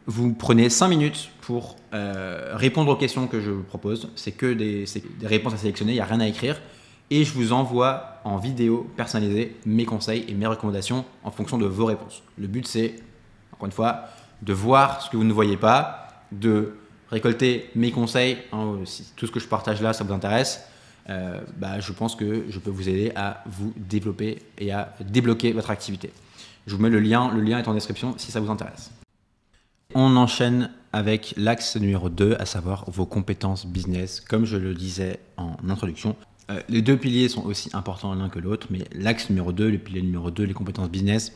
Vous prenez 5 minutes pour répondre aux questions que je vous propose. C'est que des réponses à sélectionner, il n'y a rien à écrire. Et je vous envoie en vidéo personnalisée mes conseils et mes recommandations en fonction de vos réponses. Le but, c'est, encore une fois, de voir ce que vous ne voyez pas, de récolter mes conseils. Hein, si tout ce que je partage là, ça vous intéresse, je pense que je peux vous aider à vous développer et à débloquer votre activité. Je vous mets le lien est en description si ça vous intéresse. On enchaîne avec l'axe numéro 2, à savoir vos compétences business. Comme je le disais en introduction, les 2 piliers sont aussi importants l'un que l'autre, mais l'axe numéro 2, le pilier numéro 2, les compétences business,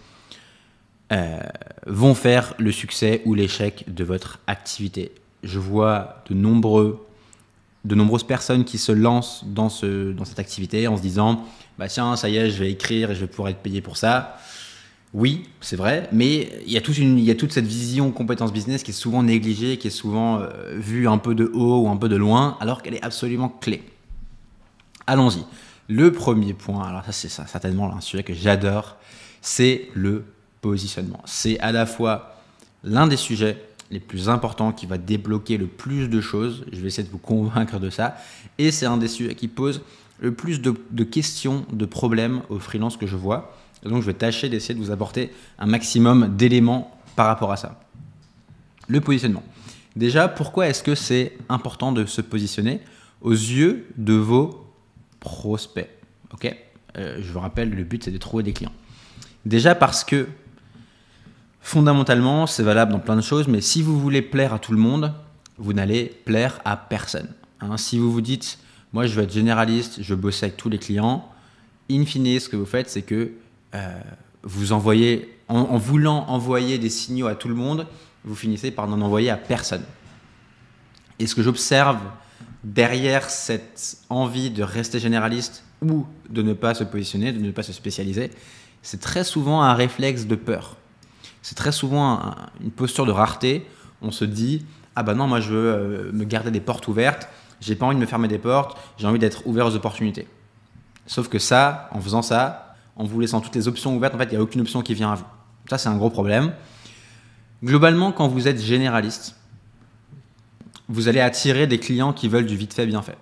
vont faire le succès ou l'échec de votre activité. Je vois de nombreuses personnes qui se lancent dans cette activité en se disant bah tiens, ça y est, je vais écrire et je vais pouvoir être payé pour ça. Oui, c'est vrai, mais il y a toute cette vision compétence business qui est souvent négligée, qui est souvent vue un peu de haut ou un peu de loin, alors qu'elle est absolument clé. Allons-y. Le premier point, alors ça c'est certainement un sujet que j'adore, c'est le positionnement. C'est à la fois l'un des sujets les plus importants qui va débloquer le plus de choses, je vais essayer de vous convaincre de ça, et c'est un des sujets qui pose le plus de questions, de problèmes aux freelances que je vois. Et donc je vais tâcher d'essayer de vous apporter un maximum d'éléments par rapport à ça. Le positionnement. Déjà, pourquoi est-ce que c'est important de se positionner aux yeux de vos prospects? Ok, je vous rappelle, le but c'est de trouver des clients. Déjà parce que fondamentalement, c'est valable dans plein de choses, mais si vous voulez plaire à tout le monde, vous n'allez plaire à personne. Hein, si vous vous dites, moi je veux être généraliste, je veux bosser avec tous les clients, in fine, ce que vous faites, c'est que vous envoyez, en voulant envoyer des signaux à tout le monde, vous finissez par n'en envoyer à personne. Et ce que j'observe derrière cette envie de rester généraliste ou de ne pas se positionner, de ne pas se spécialiser, c'est très souvent un réflexe de peur. C'est très souvent une posture de rareté. On se dit « Ah bah non, moi je veux me garder des portes ouvertes, j'ai pas envie de me fermer des portes, j'ai envie d'être ouvert aux opportunités. » Sauf que ça, en faisant ça, en vous laissant toutes les options ouvertes, en fait, il n'y a aucune option qui vient à vous. Ça, c'est un gros problème. Globalement, quand vous êtes généraliste, vous allez attirer des clients qui veulent du vite fait, bien fait.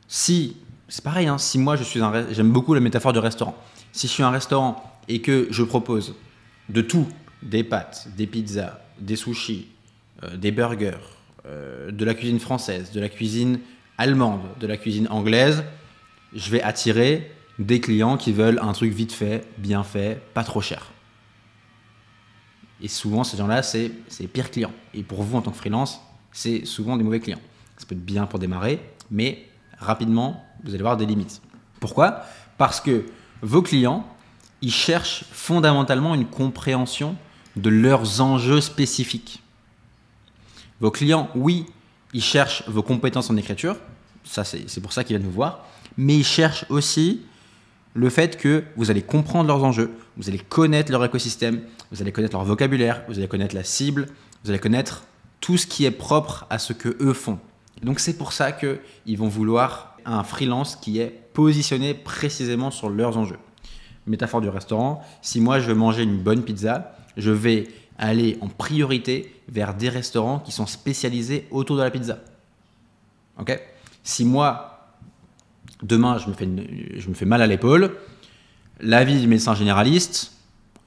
Si, c'est pareil, hein, si moi j'aime beaucoup la métaphore du restaurant. Si je suis un restaurant et que je propose de tout, des pâtes, des pizzas, des sushis, des burgers, de la cuisine française, de la cuisine allemande, de la cuisine anglaise, je vais attirer des clients qui veulent un truc vite fait, bien fait, pas trop cher. Et souvent, ces gens-là, c'est les pires clients. Et pour vous, en tant que freelance, c'est souvent des mauvais clients. Ça peut être bien pour démarrer, mais rapidement, vous allez avoir des limites. Pourquoi? Parce que vos clients, ils cherchent fondamentalement une compréhension de leurs enjeux spécifiques. Vos clients, oui, ils cherchent vos compétences en écriture, ça c'est pour ça qu'ils viennent vous voir, mais ils cherchent aussi le fait que vous allez comprendre leurs enjeux, vous allez connaître leur écosystème, vous allez connaître leur vocabulaire, vous allez connaître la cible, vous allez connaître tout ce qui est propre à ce que eux font. Donc c'est pour ça qu'ils vont vouloir un freelance qui est positionné précisément sur leurs enjeux. Métaphore du restaurant, si moi je veux manger une bonne pizza, je vais aller en priorité vers des restaurants qui sont spécialisés autour de la pizza. Ok? Si moi, demain, je me fais mal à l'épaule, l'avis du médecin généraliste,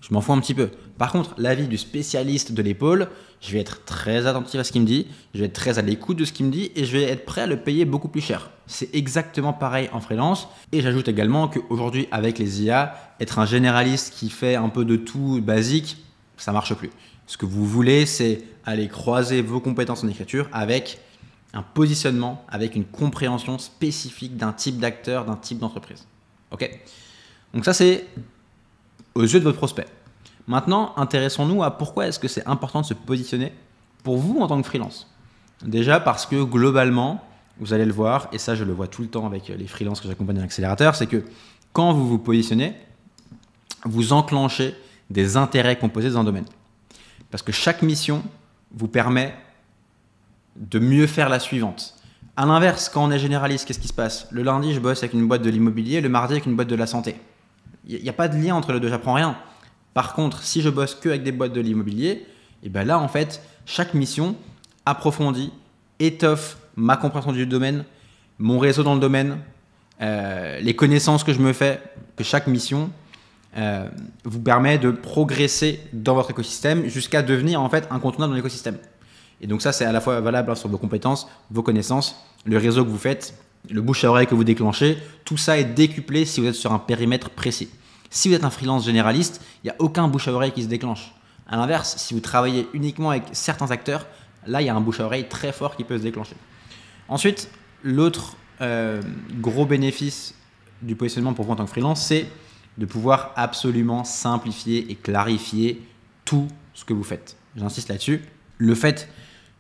je m'en fous un petit peu. Par contre, l'avis du spécialiste de l'épaule, je vais être très attentif à ce qu'il me dit, je vais être très à l'écoute de ce qu'il me dit et je vais être prêt à le payer beaucoup plus cher. C'est exactement pareil en freelance. Et j'ajoute également qu'aujourd'hui, avec les IA, être un généraliste qui fait un peu de tout basique, ça ne marche plus. Ce que vous voulez, c'est aller croiser vos compétences en écriture avec un positionnement, avec une compréhension spécifique d'un type d'acteur, d'un type d'entreprise. Ok? Donc ça, c'est aux yeux de votre prospect. Maintenant, intéressons-nous à pourquoi est-ce que c'est important de se positionner pour vous en tant que freelance. Déjà parce que globalement, vous allez le voir, et ça je le vois tout le temps avec les freelances que j'accompagne dans l'accélérateur, c'est que quand vous vous positionnez, vous enclenchez des intérêts composés dans un domaine. Parce que chaque mission vous permet de mieux faire la suivante. À l'inverse, quand on est généraliste, qu'est-ce qui se passe? Le lundi, je bosse avec une boîte de l'immobilier, le mardi avec une boîte de la santé. Il n'y a pas de lien entre les deux, j'apprends rien. Par contre, si je bosse que avec des boîtes de l'immobilier, et ben là, en fait, chaque mission approfondit, étoffe ma compréhension du domaine, mon réseau dans le domaine, les connaissances que je me fais, que chaque mission vous permet de progresser dans votre écosystème jusqu'à devenir en fait incontournable dans l'écosystème. Et donc ça, c'est à la fois valable sur vos compétences, vos connaissances, le réseau que vous faites, le bouche à oreille que vous déclenchez. Tout ça est décuplé si vous êtes sur un périmètre précis. Si vous êtes un freelance généraliste, il n'y a aucun bouche à oreille qui se déclenche. À l'inverse, si vous travaillez uniquement avec certains acteurs, là, il y a un bouche à oreille très fort qui peut se déclencher. Ensuite, l'autre gros bénéfice du positionnement pour vous en tant que freelance, c'est de pouvoir absolument simplifier et clarifier tout ce que vous faites. J'insiste là-dessus. Le fait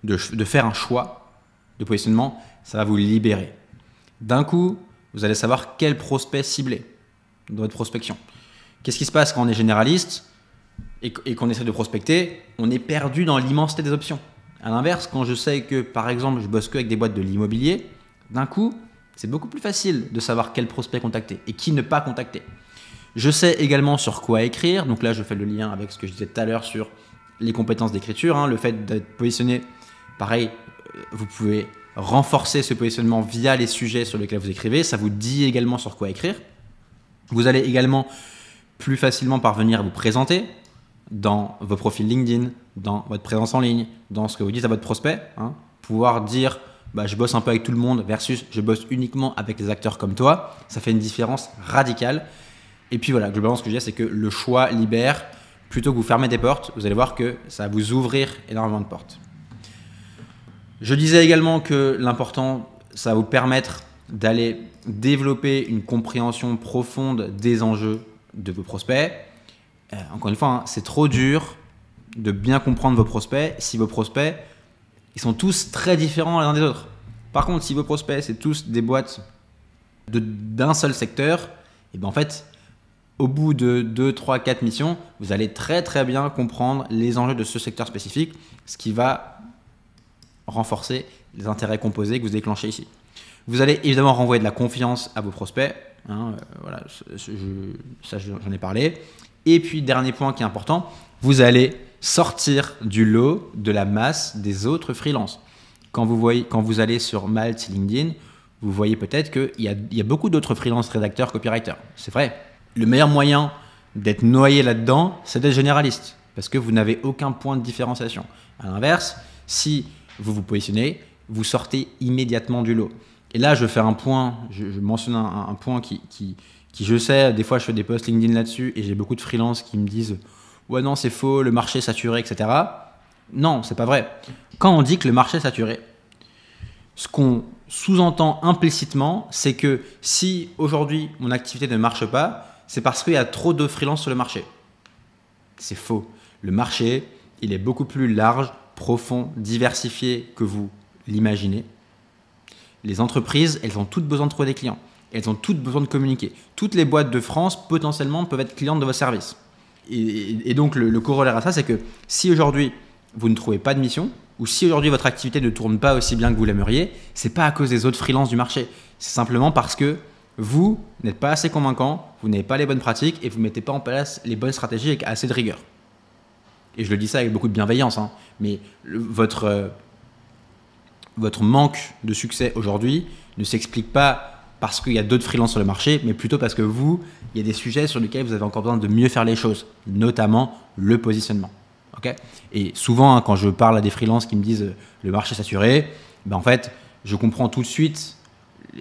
de faire un choix de positionnement, ça va vous libérer. D'un coup, vous allez savoir quel prospect cibler dans votre prospection. Qu'est-ce qui se passe quand on est généraliste et qu'on essaie de prospecter? On est perdu dans l'immensité des options. À l'inverse, quand je sais que, par exemple, je bosse que avec des boîtes de l'immobilier, d'un coup, c'est beaucoup plus facile de savoir quel prospect contacter et qui ne pas contacter. Je sais également sur quoi écrire. Donc là, je fais le lien avec ce que je disais tout à l'heure sur les compétences d'écriture. Le fait d'être positionné, pareil, vous pouvez renforcer ce positionnement via les sujets sur lesquels vous écrivez. Ça vous dit également sur quoi écrire. Vous allez également plus facilement parvenir à vous présenter dans vos profils LinkedIn, dans votre présence en ligne, dans ce que vous dites à votre prospect. Pouvoir dire je bosse un peu avec tout le monde versus je bosse uniquement avec des acteurs comme toi. Ça fait une différence radicale. Et puis voilà, globalement, ce que je dis, c'est que le choix libère. Plutôt que vous fermez des portes, vous allez voir que ça va vous ouvrir énormément de portes. Je disais également que l'important, ça va vous permettre d'aller développer une compréhension profonde des enjeux de vos prospects. Encore une fois, c'est trop dur de bien comprendre vos prospects si vos prospects, ils sont tous très différents les uns des autres. Par contre, si vos prospects, c'est tous des boîtes d'un seul secteur, et en fait, au bout de 2, 3, 4 missions, vous allez très très bien comprendre les enjeux de ce secteur spécifique, ce qui va renforcer les intérêts composés que vous déclenchez ici. Vous allez évidemment renvoyer de la confiance à vos prospects, hein, voilà, ça j'en ai parlé. Et puis dernier point qui est important, vous allez sortir du lot de la masse des autres freelances. Quand vous allez sur Malte, LinkedIn, vous voyez peut-être qu'il y a beaucoup d'autres freelances rédacteurs, copywriters. C'est vrai. Le meilleur moyen d'être noyé là-dedans, c'est d'être généraliste, parce que vous n'avez aucun point de différenciation. À l'inverse, si vous vous positionnez, vous sortez immédiatement du lot. Et là, je vais faire un point, je mentionne un point qui, je sais, des fois je fais des posts LinkedIn là-dessus et j'ai beaucoup de freelances qui me disent « Ouais, non, c'est faux, le marché est saturé, etc. » Non, c'est pas vrai. Quand on dit que le marché est saturé, ce qu'on sous-entend implicitement, c'est que si aujourd'hui mon activité ne marche pas, c'est parce qu'il y a trop de freelance sur le marché. C'est faux. Le marché, il est beaucoup plus large, profond, diversifié que vous l'imaginez. Les entreprises, elles ont toutes besoin de trouver des clients. Elles ont toutes besoin de communiquer. Toutes les boîtes de France, potentiellement, peuvent être clientes de vos services. Et donc, le corollaire à ça, c'est que si aujourd'hui, vous ne trouvez pas de mission, ou si aujourd'hui, votre activité ne tourne pas aussi bien que vous l'aimeriez, ce n'est pas à cause des autres freelances du marché. C'est simplement parce que vous n'êtes pas assez convaincant, vous n'avez pas les bonnes pratiques et vous ne mettez pas en place les bonnes stratégies avec assez de rigueur. Et je le dis ça avec beaucoup de bienveillance, hein, mais votre manque de succès aujourd'hui ne s'explique pas parce qu'il y a d'autres freelances sur le marché, mais plutôt parce que il y a des sujets sur lesquels vous avez encore besoin de mieux faire les choses, notamment le positionnement. Okay, et souvent, hein, quand je parle à des freelances qui me disent le marché est saturé, ben en fait, je comprends tout de suite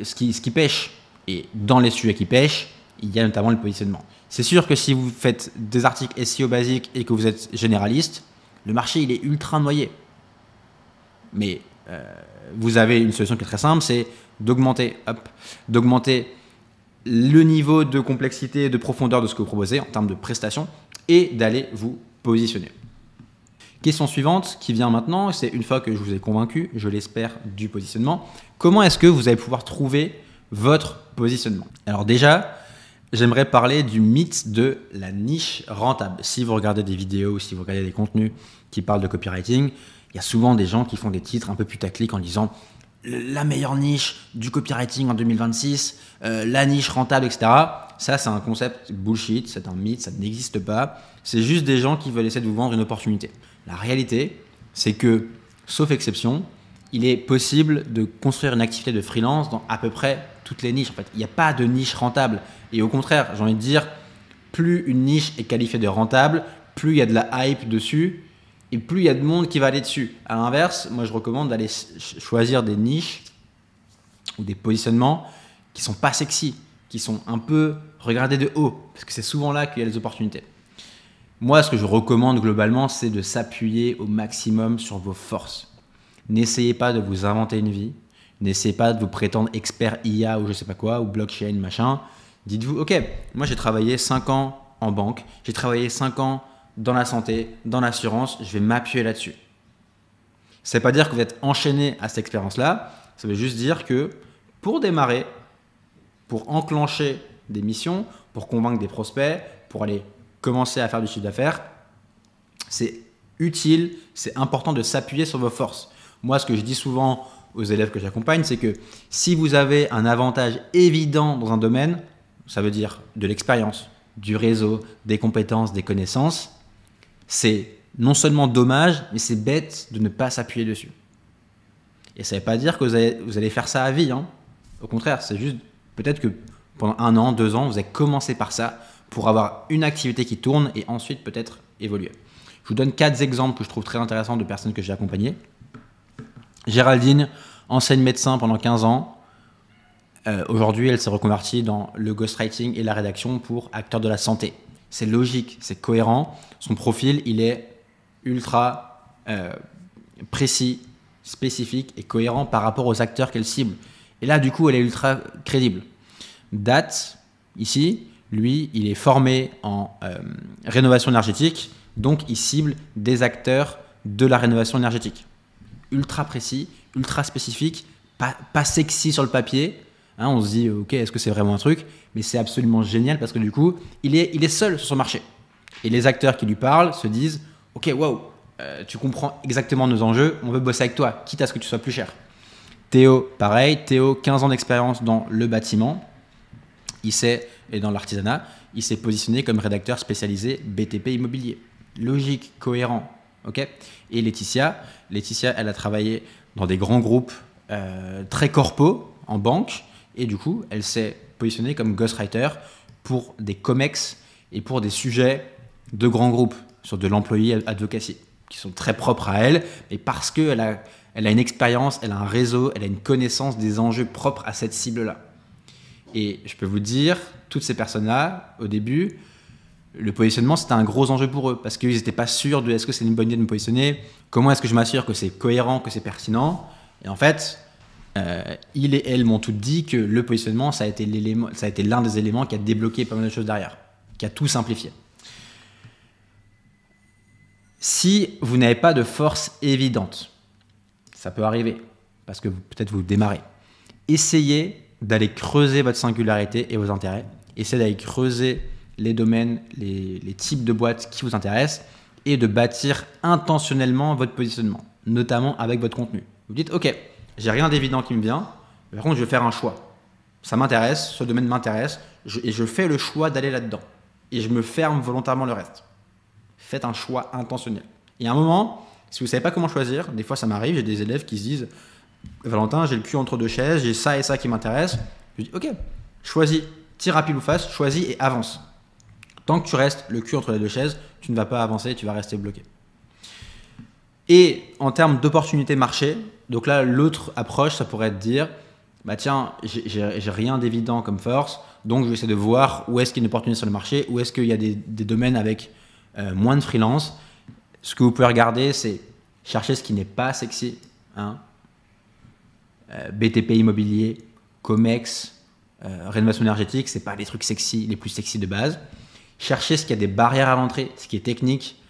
ce qui pêche. Et dans les sujets qui pêchent, il y a notamment le positionnement. C'est sûr que si vous faites des articles SEO basiques et que vous êtes généraliste, le marché il est ultra noyé. Mais vous avez une solution qui est très simple, c'est d'augmenter le niveau de complexité et de profondeur de ce que vous proposez en termes de prestations et d'aller vous positionner. Question suivante qui vient maintenant, c'est une fois que je vous ai convaincu, je l'espère, du positionnement, comment est-ce que vous allez pouvoir trouver votre positionnement? Alors déjà, j'aimerais parler du mythe de la niche rentable. Si vous regardez des vidéos ou si vous regardez des contenus qui parlent de copywriting, il y a souvent des gens qui font des titres un peu putaclic en disant la meilleure niche du copywriting en 2026, la niche rentable, etc. Ça, c'est un concept bullshit, c'est un mythe, ça n'existe pas. C'est juste des gens qui veulent essayer de vous vendre une opportunité. La réalité, c'est que, sauf exception, il est possible de construire une activité de freelance dans à peu près toutes les niches. En fait, il n'y a pas de niche rentable. Et au contraire, j'ai envie de dire, plus une niche est qualifiée de rentable, plus il y a de la hype dessus et plus il y a de monde qui va aller dessus. À l'inverse, moi je recommande d'aller choisir des niches ou des positionnements qui ne sont pas sexy, qui sont un peu regardés de haut, parce que c'est souvent là qu'il y a les opportunités. Moi, ce que je recommande globalement, c'est de s'appuyer au maximum sur vos forces. N'essayez pas de vous inventer une vie. N'essayez pas de vous prétendre expert IA ou je sais pas quoi, ou blockchain, machin. Dites-vous, ok, moi j'ai travaillé 5 ans en banque, j'ai travaillé 5 ans dans la santé, dans l'assurance, je vais m'appuyer là-dessus. Ça ne veut pas dire que vous êtes enchaîné à cette expérience-là, ça veut juste dire que pour démarrer, pour enclencher des missions, pour convaincre des prospects, pour aller commencer à faire du chiffre d'affaires, c'est utile, c'est important de s'appuyer sur vos forces. Moi, ce que je dis souvent aux élèves que j'accompagne, c'est que si vous avez un avantage évident dans un domaine, ça veut dire de l'expérience, du réseau, des compétences, des connaissances, c'est non seulement dommage, mais c'est bête de ne pas s'appuyer dessus. Et ça ne veut pas dire que vous allez faire ça à vie, hein. Au contraire, c'est juste peut-être que pendant 1 an, 2 ans, vous avez commencé par ça pour avoir une activité qui tourne et ensuite peut-être évoluer. Je vous donne 4 exemples que je trouve très intéressants de personnes que j'ai accompagnées. Géraldine, enseigne médecin pendant 15 ans. Aujourd'hui, elle s'est reconvertie dans le ghostwriting et la rédaction pour acteurs de la santé. C'est logique, c'est cohérent. Son profil, il est ultra précis, spécifique et cohérent par rapport aux acteurs qu'elle cible. Et là, du coup, elle est ultra crédible. Dat, ici, lui, il est formé en rénovation énergétique, donc il cible des acteurs de la rénovation énergétique. Ultra précis, ultra spécifique, pas sexy sur le papier, Hein, on se dit, ok, est-ce que c'est vraiment un truc? Mais c'est absolument génial parce que du coup, il est seul sur son marché. Et les acteurs qui lui parlent se disent, ok, wow, tu comprends exactement nos enjeux, on veut bosser avec toi, quitte à ce que tu sois plus cher. Théo, pareil, Théo, 15 ans d'expérience dans le bâtiment, et dans l'artisanat, il s'est positionné comme rédacteur spécialisé BTP immobilier. Logique, cohérent, ok. Et Laetitia, elle a travaillé dans des grands groupes très corpo, en banque, et du coup, elle s'est positionnée comme ghostwriter pour des comex et pour des sujets de grands groupes, sur de l'employé advocacy, qui sont très propres à elle, mais parce qu'elle a une expérience, elle a un réseau, elle a une connaissance des enjeux propres à cette cible-là. Et je peux vous dire, toutes ces personnes-là, au début, le positionnement, c'était un gros enjeu pour eux, parce qu'ils n'étaient pas sûrs de est-ce que c'est une bonne idée de me positionner, comment est-ce que je m'assure que c'est cohérent, que c'est pertinent. Et en fait, ils et elles m'ont toutes dit que le positionnement, ça a été l'un des éléments qui a débloqué pas mal de choses derrière, qui a tout simplifié. Si vous n'avez pas de force évidente, ça peut arriver, parce que peut-être vous démarrez, essayez d'aller creuser votre singularité et vos intérêts. Essayez d'aller creuser les domaines, les types de boîtes qui vous intéressent et de bâtir intentionnellement votre positionnement, notamment avec votre contenu. Vous dites, ok, j'ai rien d'évident qui me vient, par contre, je vais faire un choix. Ça m'intéresse, ce domaine m'intéresse, et je fais le choix d'aller là-dedans. Et je me ferme volontairement le reste. Faites un choix intentionnel. Et à un moment, si vous ne savez pas comment choisir, des fois ça m'arrive, j'ai des élèves qui se disent, Valentin, j'ai le cul entre deux chaises, j'ai ça et ça qui m'intéresse. Je dis, ok, choisis, tire à pile ou face, choisis et avance. Tant que tu restes le cul entre les deux chaises, tu ne vas pas avancer, tu vas rester bloqué. Et en termes d'opportunité marché, donc là, l'autre approche, ça pourrait être de dire, bah tiens, j'ai rien d'évident comme force, donc je vais essayer de voir où est-ce qu'il y a une opportunité sur le marché, où est-ce qu'il y a des domaines avec moins de freelance. Ce que vous pouvez regarder, c'est chercher ce qui n'est pas sexy, hein. BTP immobilier, Comex, rénovation énergétique, c'est pas les trucs sexy, les plus sexy de base. Cherchez ce qui a des barrières à l'entrée, ce qui est technique.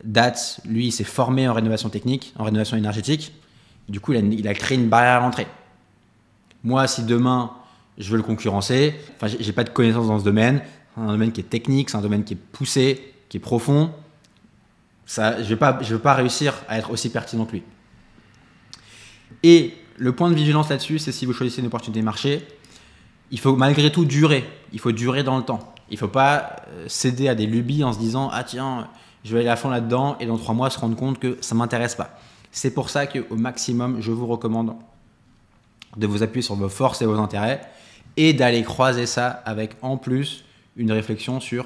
Dats, lui, il s'est formé en rénovation technique, en rénovation énergétique. Du coup, il a créé une barrière à l'entrée. Moi, si demain, je veux le concurrencer, enfin, j'ai pas de connaissances dans ce domaine, c'est un domaine qui est technique, c'est un domaine qui est poussé, qui est profond. Ça, je vais pas réussir à être aussi pertinent que lui. Et le point de vigilance là-dessus, c'est si vous choisissez une opportunité de marché, il faut malgré tout durer. Il faut durer dans le temps. Il ne faut pas céder à des lubies en se disant « Ah tiens, je vais aller à fond là-dedans » et dans 3 mois se rendre compte que ça ne m'intéresse pas. C'est pour ça qu'au maximum, je vous recommande de vous appuyer sur vos forces et vos intérêts et d'aller croiser ça avec en plus une réflexion sur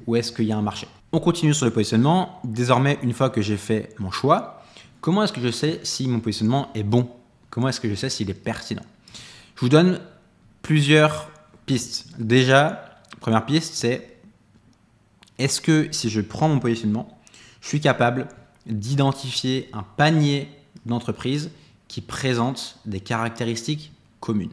où est-ce qu'il y a un marché. On continue sur le positionnement. Désormais, une fois que j'ai fait mon choix, comment est-ce que je sais si mon positionnement est bon? Comment est-ce que je sais s'il est pertinent? Je vous donne plusieurs pistes. Déjà, première piste, c'est est-ce que si je prends mon positionnement, je suis capable d'identifier un panier d'entreprises qui présentent des caractéristiques communes?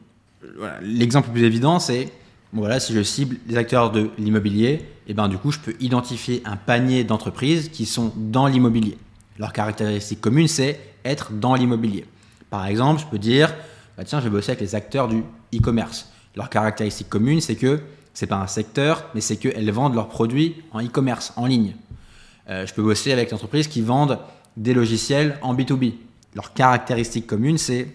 Voilà. L'exemple le plus évident, c'est bon, voilà, si je cible les acteurs de l'immobilier, et ben, du coup, je peux identifier un panier d'entreprises qui sont dans l'immobilier. Leur caractéristique commune, c'est être dans l'immobilier. Par exemple, je peux dire, bah tiens, je vais bosser avec les acteurs du e-commerce. Leur caractéristique commune, c'est que ce n'est pas un secteur, mais c'est qu'elles vendent leurs produits en e-commerce, en ligne. Je peux bosser avec des entreprises qui vendent des logiciels en B2B. Leur caractéristique commune, c'est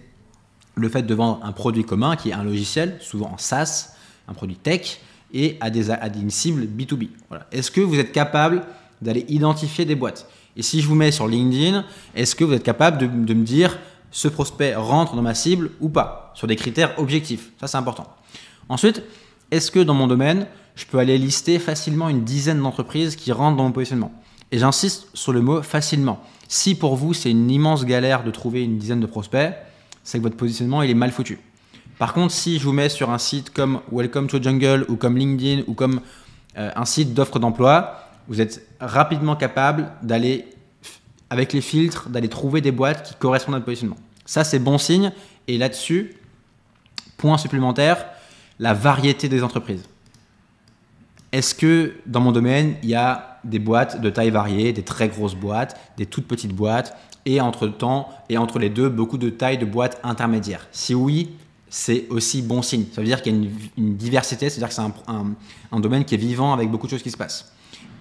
le fait de vendre un produit commun qui est un logiciel, souvent en SaaS, un produit tech, et à une cible B2B. Voilà. Est-ce que vous êtes capable d'aller identifier des boîtes? Et si je vous mets sur LinkedIn, est-ce que vous êtes capable de me dire ce prospect rentre dans ma cible ou pas, sur des critères objectifs? Ça, c'est important. Ensuite, est-ce que dans mon domaine, je peux aller lister facilement une dizaine d'entreprises qui rentrent dans mon positionnement? Et j'insiste sur le mot facilement. Si pour vous, c'est une immense galère de trouver une dizaine de prospects, c'est que votre positionnement il est mal foutu. Par contre, si je vous mets sur un site comme Welcome to Jungle ou comme LinkedIn ou comme un site d'offre d'emploi, vous êtes rapidement capable d'aller, avec les filtres, d'aller trouver des boîtes qui correspondent à votre positionnement. Ça, c'est bon signe. Et là-dessus, point supplémentaire, la variété des entreprises. Est-ce que dans mon domaine, il y a des boîtes de taille variée, des très grosses boîtes, des toutes petites boîtes, et entre les deux, beaucoup de tailles de boîtes intermédiaires? Si oui, c'est aussi bon signe. Ça veut dire qu'il y a une diversité, c'est-à-dire que c'est un domaine qui est vivant avec beaucoup de choses qui se passent.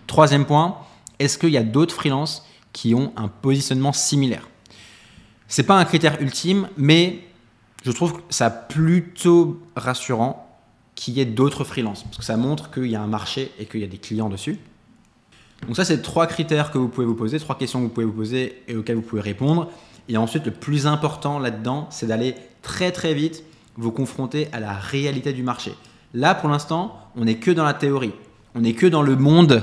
Troisième point, est-ce qu'il y a d'autres freelances qui ont un positionnement similaire? Ce n'est pas un critère ultime, mais je trouve que ça plutôt rassurant qu'il y ait d'autres freelances, parce que ça montre qu'il y a un marché et qu'il y a des clients dessus. Donc ça, c'est 3 critères que vous pouvez vous poser, 3 questions que vous pouvez vous poser et auxquelles vous pouvez répondre. Et ensuite, le plus important là-dedans, c'est d'aller très très vite vous confronter à la réalité du marché. Là, pour l'instant, on n'est que dans la théorie. On n'est que dans le monde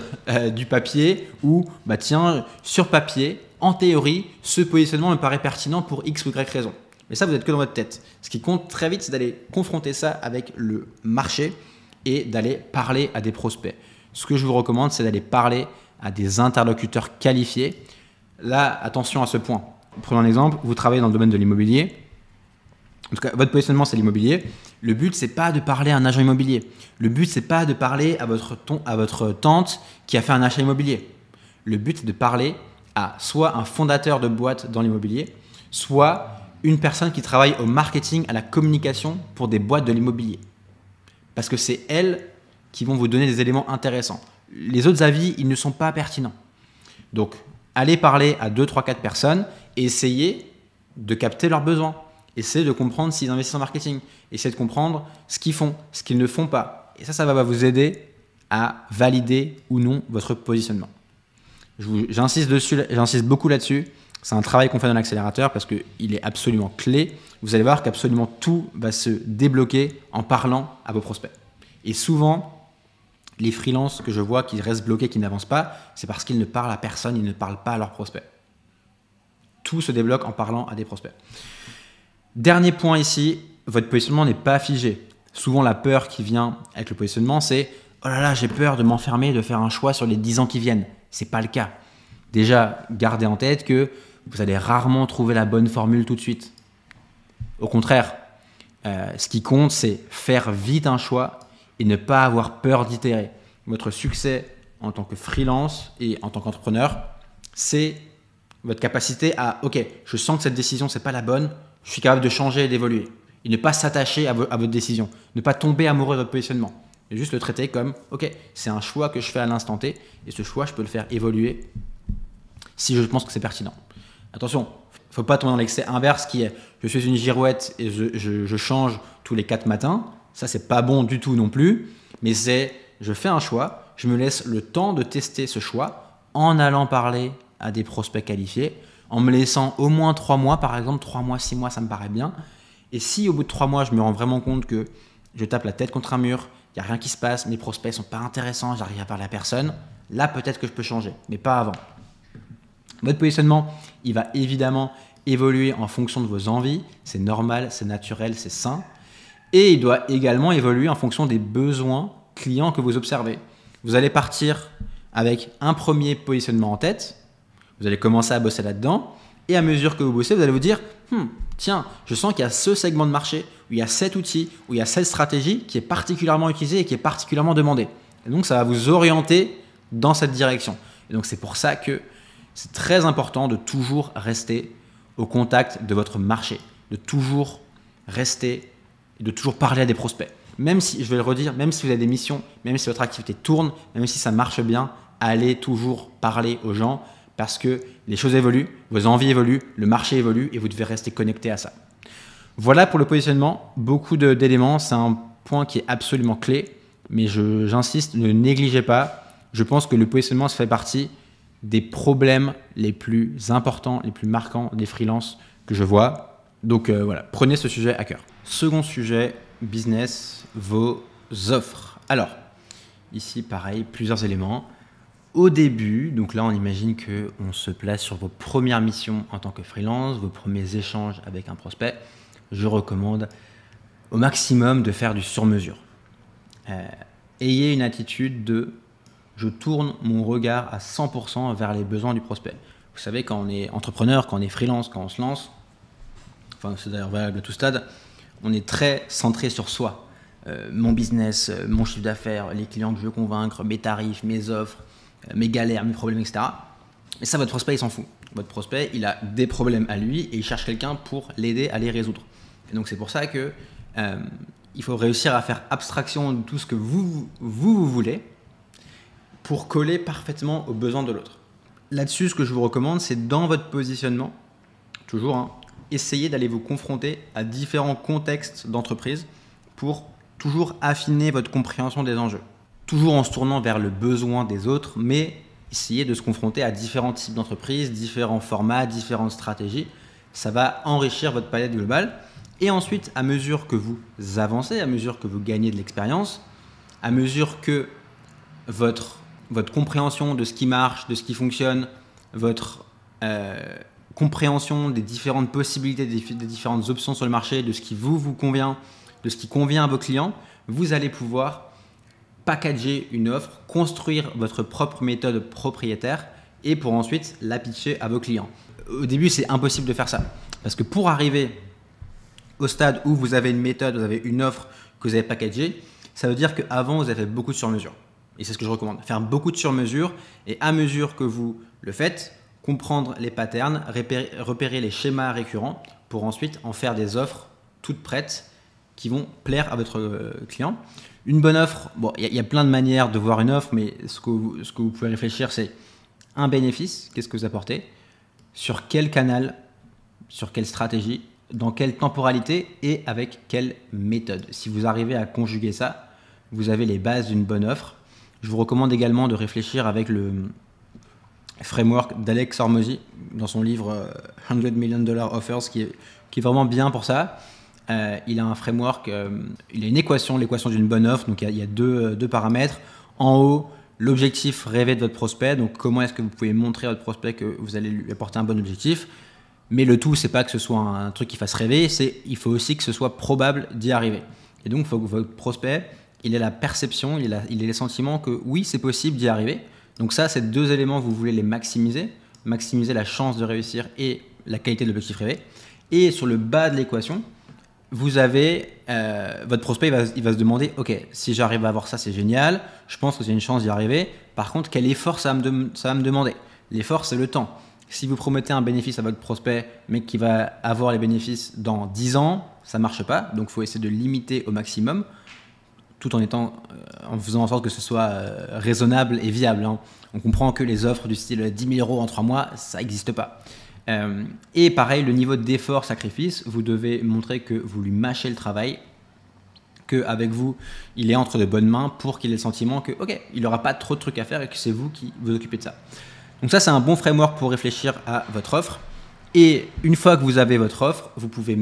du papier où, tiens, sur papier, en théorie, ce positionnement me paraît pertinent pour X ou Y raison. Mais ça, vous n'êtes que dans votre tête. Ce qui compte très vite, c'est d'aller confronter ça avec le marché et d'aller parler à des prospects. Ce que je vous recommande, c'est d'aller parler à des interlocuteurs qualifiés. Là, attention à ce point. Prenons un exemple, vous travaillez dans le domaine de l'immobilier. En tout cas, votre positionnement, c'est l'immobilier. Le but, c'est pas de parler à un agent immobilier. Le but, c'est pas de parler à votre tante qui a fait un achat immobilier. Le but, c'est de parler à soit un fondateur de boîte dans l'immobilier, soit une personne qui travaille au marketing, à la communication pour des boîtes de l'immobilier. Parce que c'est elles qui vont vous donner des éléments intéressants. Les autres avis, ils ne sont pas pertinents. Donc, allez parler à 2, 3, 4 personnes et essayez de capter leurs besoins. Essayez de comprendre s'ils investissent en marketing. Essayez de comprendre ce qu'ils font, ce qu'ils ne font pas. Et ça va vous aider à valider ou non votre positionnement. J'insiste beaucoup là-dessus. C'est un travail qu'on fait dans l'accélérateur parce qu'il est absolument clé. Vous allez voir qu'absolument tout va se débloquer en parlant à vos prospects. Et souvent, les freelances que je vois qui restent bloqués, qui n'avancent pas, c'est parce qu'ils ne parlent à personne, ils ne parlent pas à leurs prospects. Tout se débloque en parlant à des prospects. Dernier point ici, votre positionnement n'est pas figé. Souvent, la peur qui vient avec le positionnement, c'est « Oh là là, j'ai peur de m'enfermer, de faire un choix sur les 10 ans qui viennent. » Ce n'est pas le cas. Déjà, gardez en tête que vous allez rarement trouver la bonne formule tout de suite. Au contraire, ce qui compte, c'est faire vite un choix et ne pas avoir peur d'itérer. Votre succès en tant que freelance et en tant qu'entrepreneur, c'est votre capacité à « Ok, je sens que cette décision, ce n'est pas la bonne. Je suis capable de changer et d'évoluer. » Et ne pas s'attacher à votre décision. Ne pas tomber amoureux de votre positionnement. Et juste le traiter comme « Ok, c'est un choix que je fais à l'instant T et ce choix, je peux le faire évoluer si je pense que c'est pertinent. » Attention, il ne faut pas tomber dans l'excès inverse qui est « Je suis une girouette et je change tous les 4 matins. » Ça, c'est pas bon du tout non plus. Mais c'est « Je fais un choix, je me laisse le temps de tester ce choix en allant parler à des prospects qualifiés, en me laissant au moins 3 mois, par exemple, 3 mois, 6 mois, ça me paraît bien. Et si au bout de 3 mois, je me rends vraiment compte que je tape la tête contre un mur, il n'y a rien qui se passe, mes prospects ne sont pas intéressants, j'arrive à parler à personne, là peut-être que je peux changer, mais pas avant. Votre positionnement, il va évidemment évoluer en fonction de vos envies, c'est normal, c'est naturel, c'est sain. Et il doit également évoluer en fonction des besoins clients que vous observez. Vous allez partir avec un premier positionnement en tête, vous allez commencer à bosser là-dedans, et à mesure que vous bossez, vous allez vous dire tiens, je sens qu'il y a ce segment de marché, où il y a cet outil, où il y a cette stratégie qui est particulièrement utilisée et qui est particulièrement demandée. Et donc, ça va vous orienter dans cette direction. Et donc, c'est pour ça que c'est très important de toujours rester au contact de votre marché, de toujours rester et de toujours parler à des prospects. Même si, je vais le redire, même si vous avez des missions, même si votre activité tourne, même si ça marche bien, allez toujours parler aux gens parce que les choses évoluent, vos envies évoluent, le marché évolue et vous devez rester connecté à ça. Voilà pour le positionnement, beaucoup d'éléments, c'est un point qui est absolument clé, mais j'insiste, ne négligez pas. Je pense que le positionnement, ça fait partie des problèmes les plus importants, les plus marquants des freelances que je vois. Donc voilà, prenez ce sujet à cœur. Second sujet, business, vos offres. Alors, ici pareil, plusieurs éléments. Au début, donc là on imagine qu'on se place sur vos premières missions en tant que freelance, vos premiers échanges avec un prospect. Je recommande au maximum de faire du sur-mesure. Ayez une attitude de je tourne mon regard à 100% vers les besoins du prospect. Vous savez, quand on est entrepreneur, quand on est freelance, quand on se lance, enfin c'est d'ailleurs valable à tout stade, on est très centré sur soi. Mon business, mon chiffre d'affaires, les clients que je veux convaincre, mes tarifs, mes offres, mes galères, mes problèmes, etc. Et ça, votre prospect, il s'en fout. Votre prospect, il a des problèmes à lui et il cherche quelqu'un pour l'aider à les résoudre. Et donc, c'est pour ça que il faut réussir à faire abstraction de tout ce que vous voulez pour coller parfaitement aux besoins de l'autre. Là-dessus, ce que je vous recommande, c'est dans votre positionnement, toujours, essayez d'aller vous confronter à différents contextes d'entreprise pour toujours affiner votre compréhension des enjeux. Toujours en se tournant vers le besoin des autres, mais essayez de se confronter à différents types d'entreprises, différents formats, différentes stratégies. Ça va enrichir votre palette globale. Et ensuite, à mesure que vous avancez, à mesure que vous gagnez de l'expérience, à mesure que votre compréhension de ce qui marche, de ce qui fonctionne, votre compréhension des différentes possibilités, des différentes options sur le marché, de ce qui vous convient, de ce qui convient à vos clients, vous allez pouvoir packager une offre, construire votre propre méthode propriétaire et pour ensuite la pitcher à vos clients. Au début, c'est impossible de faire ça parce que pour arriver au stade où vous avez une méthode, vous avez une offre que vous avez packagée, ça veut dire qu'avant, vous avez beaucoup de sur-mesure. Et c'est ce que je recommande, faire beaucoup de sur-mesure et à mesure que vous le faites, comprendre les patterns, repérer les schémas récurrents pour ensuite en faire des offres toutes prêtes qui vont plaire à votre client. Une bonne offre, bon, il y a plein de manières de voir une offre, mais ce que vous pouvez réfléchir, c'est un bénéfice, qu'est-ce que vous apportez, sur quel canal, sur quelle stratégie, dans quelle temporalité et avec quelle méthode. Si vous arrivez à conjuguer ça, vous avez les bases d'une bonne offre. Je vous recommande également de réfléchir avec le framework d'Alex Hormozy dans son livre $100 Million Offers qui est vraiment bien pour ça. Il a un framework, il a une équation, l'équation d'une bonne offre. Donc il y a deux paramètres. En haut, l'objectif rêvé de votre prospect. Donc comment est-ce que vous pouvez montrer à votre prospect que vous allez lui apporter un bon objectif. Mais le tout, c'est pas que ce soit un truc qui fasse rêver, il faut aussi que ce soit probable d'y arriver. Et donc, il faut que votre prospect, il ait la perception, il ait les sentiments que oui, c'est possible d'y arriver. Donc ça, ces deux éléments, vous voulez les maximiser la chance de réussir et la qualité de l'objectif rêvé. Et sur le bas de l'équation, vous avez votre prospect, il va se demander, ok, si j'arrive à avoir ça, c'est génial, je pense que j'ai une chance d'y arriver. Par contre, quel effort ça va me demander? L'effort, c'est le temps. Si vous promettez un bénéfice à votre prospect, mais qui va avoir les bénéfices dans 10 ans, ça ne marche pas. Donc, il faut essayer de limiter au maximum, tout en faisant en sorte que ce soit raisonnable et viable. On comprend que les offres du style 10 000 € en 3 mois, ça n'existe pas. Et pareil, le niveau d'effort, sacrifice, vous devez montrer que vous lui mâchez le travail, qu'avec vous, il est entre de bonnes mains pour qu'il ait le sentiment que, ok, il n'aura pas trop de trucs à faire et que c'est vous qui vous occupez de ça. Donc ça, c'est un bon framework pour réfléchir à votre offre. Et une fois que vous avez votre offre, vous pouvez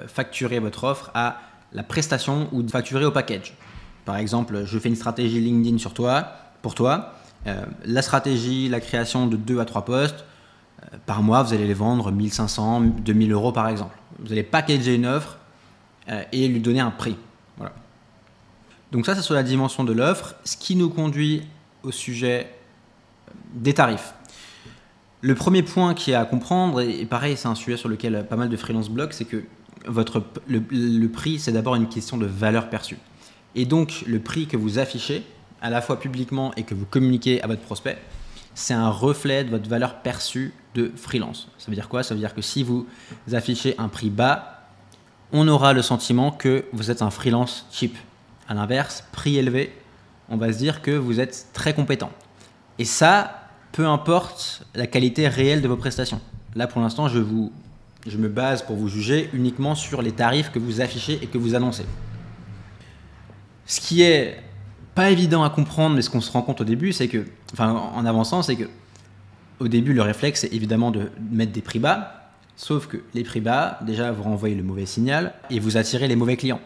facturer votre offre à la prestation ou facturer au package. Par exemple, je fais une stratégie LinkedIn pour toi. La stratégie, la création de 2 à 3 posts, par mois, vous allez les vendre 1 500, 2 000 € par exemple. Vous allez packager une offre et lui donner un prix. Voilà. Donc ça, c'est sur la dimension de l'offre, ce qui nous conduit au sujet des tarifs. Le premier point qui est à comprendre, et pareil, c'est un sujet sur lequel pas mal de freelance bloquent, c'est que le prix, c'est d'abord une question de valeur perçue. Et donc, le prix que vous affichez, à la fois publiquement et que vous communiquez à votre prospect, c'est un reflet de votre valeur perçue de freelance. Ça veut dire quoi? Ça veut dire que si vous affichez un prix bas, on aura le sentiment que vous êtes un freelance cheap. À l'inverse, prix élevé, on va se dire que vous êtes très compétent. Et ça, peu importe la qualité réelle de vos prestations. Là, pour l'instant, je me base pour vous juger uniquement sur les tarifs que vous affichez et que vous annoncez. Ce qui est pas évident à comprendre, mais ce qu'on se rend compte au début, c'est que, en avançant, c'est que au début, le réflexe, c'est évidemment de mettre des prix bas, sauf que les prix bas, déjà, vous renvoyez le mauvais signal et vous attirez les mauvais clients.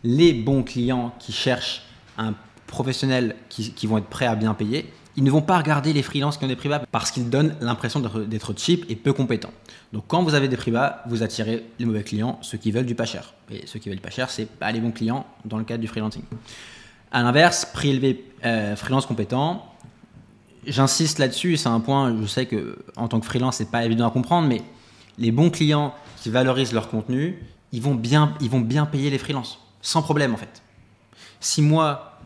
Les bons clients qui cherchent un professionnel qui vont être prêts à bien payer, ils ne vont pas regarder les freelances qui ont des prix bas parce qu'ils donnent l'impression d'être cheap et peu compétents. Donc quand vous avez des prix bas, vous attirez les mauvais clients, ceux qui veulent du pas cher. Et ceux qui veulent du pas cher, c'est pas les bons clients dans le cadre du freelancing. À l'inverse, prix élevé, freelance compétent. J'insiste là-dessus, c'est un point, je sais que en tant que freelance, c'est pas évident à comprendre, mais les bons clients qui valorisent leur contenu, ils vont bien payer les freelances, sans problème en fait. Si moi,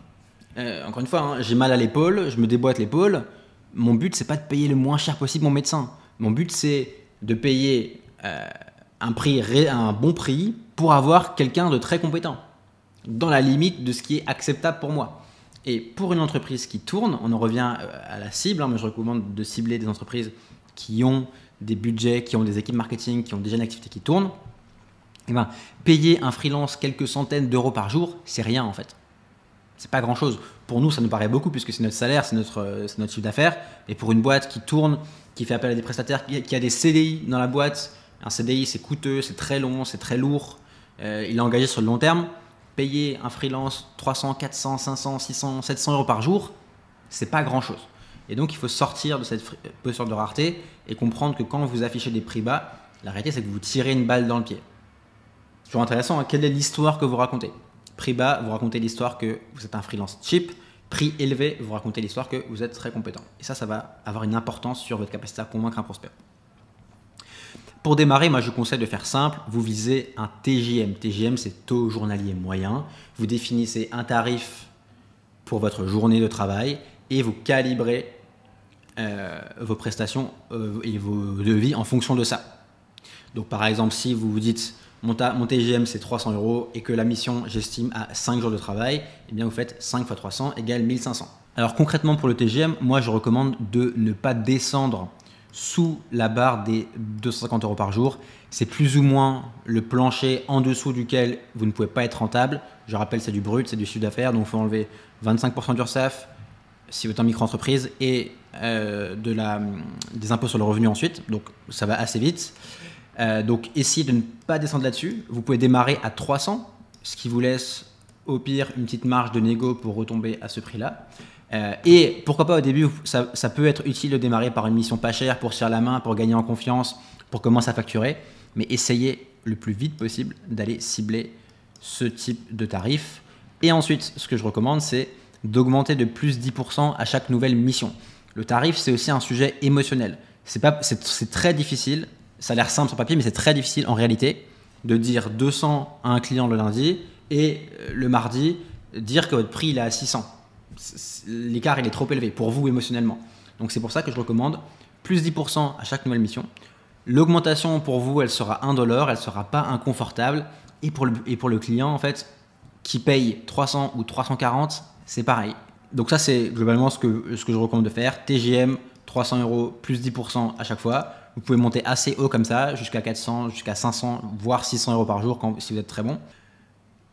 encore une fois, j'ai mal à l'épaule, je me déboîte l'épaule, mon but, c'est pas de payer le moins cher possible mon médecin. Mon but, c'est de payer un bon prix pour avoir quelqu'un de très compétent, dans la limite de ce qui est acceptable pour moi. Et pour une entreprise qui tourne, on en revient à la cible, mais je recommande de cibler des entreprises qui ont des budgets, qui ont des équipes marketing, qui ont déjà une activité qui tourne. Et ben, payer un freelance quelques centaines d'euros par jour, c'est rien en fait. C'est pas grand chose. Pour nous, ça nous paraît beaucoup puisque c'est notre salaire, c'est notre chiffre d'affaires. Et pour une boîte qui tourne, qui fait appel à des prestataires, qui a des CDI dans la boîte, un CDI c'est coûteux, c'est très long, c'est très lourd, il est engagé sur le long terme. Payer un freelance 300, 400, 500, 600, 700 euros par jour, c'est pas grand chose. Et donc il faut sortir de cette posture de rareté et comprendre que quand vous affichez des prix bas, la réalité c'est que vous tirez une balle dans le pied. C'est toujours intéressant, hein. Quelle est l'histoire que vous racontez? Prix bas, vous racontez l'histoire que vous êtes un freelance cheap. Prix élevé, vous racontez l'histoire que vous êtes très compétent. Et ça va avoir une importance sur votre capacité à convaincre un prospect. Pour démarrer, moi je vous conseille de faire simple. Vous visez un TJM. TJM, c'est taux journalier moyen. Vous définissez un tarif pour votre journée de travail et vous calibrez vos prestations et vos devis en fonction de ça. Donc par exemple, si vous vous dites mon TGM c'est 300 euros et que la mission j'estime à 5 jours de travail, eh bien vous faites 5 fois 300 égale 1500. Alors concrètement pour le TGM, moi je recommande de ne pas descendre sous la barre des 250 euros par jour. C'est plus ou moins le plancher en dessous duquel vous ne pouvez pas être rentable. Je rappelle, c'est du brut, c'est du chiffre d'affaires, donc il faut enlever 25% d'URSSAF si vous êtes en micro-entreprise et des impôts sur le revenu ensuite, donc ça va assez vite. Donc essayez de ne pas descendre là-dessus. Vous pouvez démarrer à 300, ce qui vous laisse au pire une petite marge de négo pour retomber à ce prix-là. Et pourquoi pas au début, ça peut être utile de démarrer par une mission pas chère pour se faire la main, pour gagner en confiance, pour commencer à facturer. Mais essayez le plus vite possible d'aller cibler ce type de tarif. Et ensuite, ce que je recommande, c'est d'augmenter de plus 10% à chaque nouvelle mission. Le tarif, c'est aussi un sujet émotionnel. C'est très difficile. Ça a l'air simple sur papier, mais c'est très difficile en réalité de dire 200 à un client le lundi et le mardi, dire que votre prix il est à 600. L'écart il est trop élevé pour vous émotionnellement. Donc c'est pour ça que je recommande plus 10% à chaque nouvelle mission. L'augmentation pour vous, elle sera $1, elle ne sera pas inconfortable. Et pour le client, en fait, qui paye 300 ou 340, c'est pareil. Donc ça, c'est globalement ce que je recommande de faire. TGM, 300 euros plus 10% à chaque fois. Vous pouvez monter assez haut comme ça, jusqu'à 400, jusqu'à 500, voire 600 euros par jour si vous êtes très bon.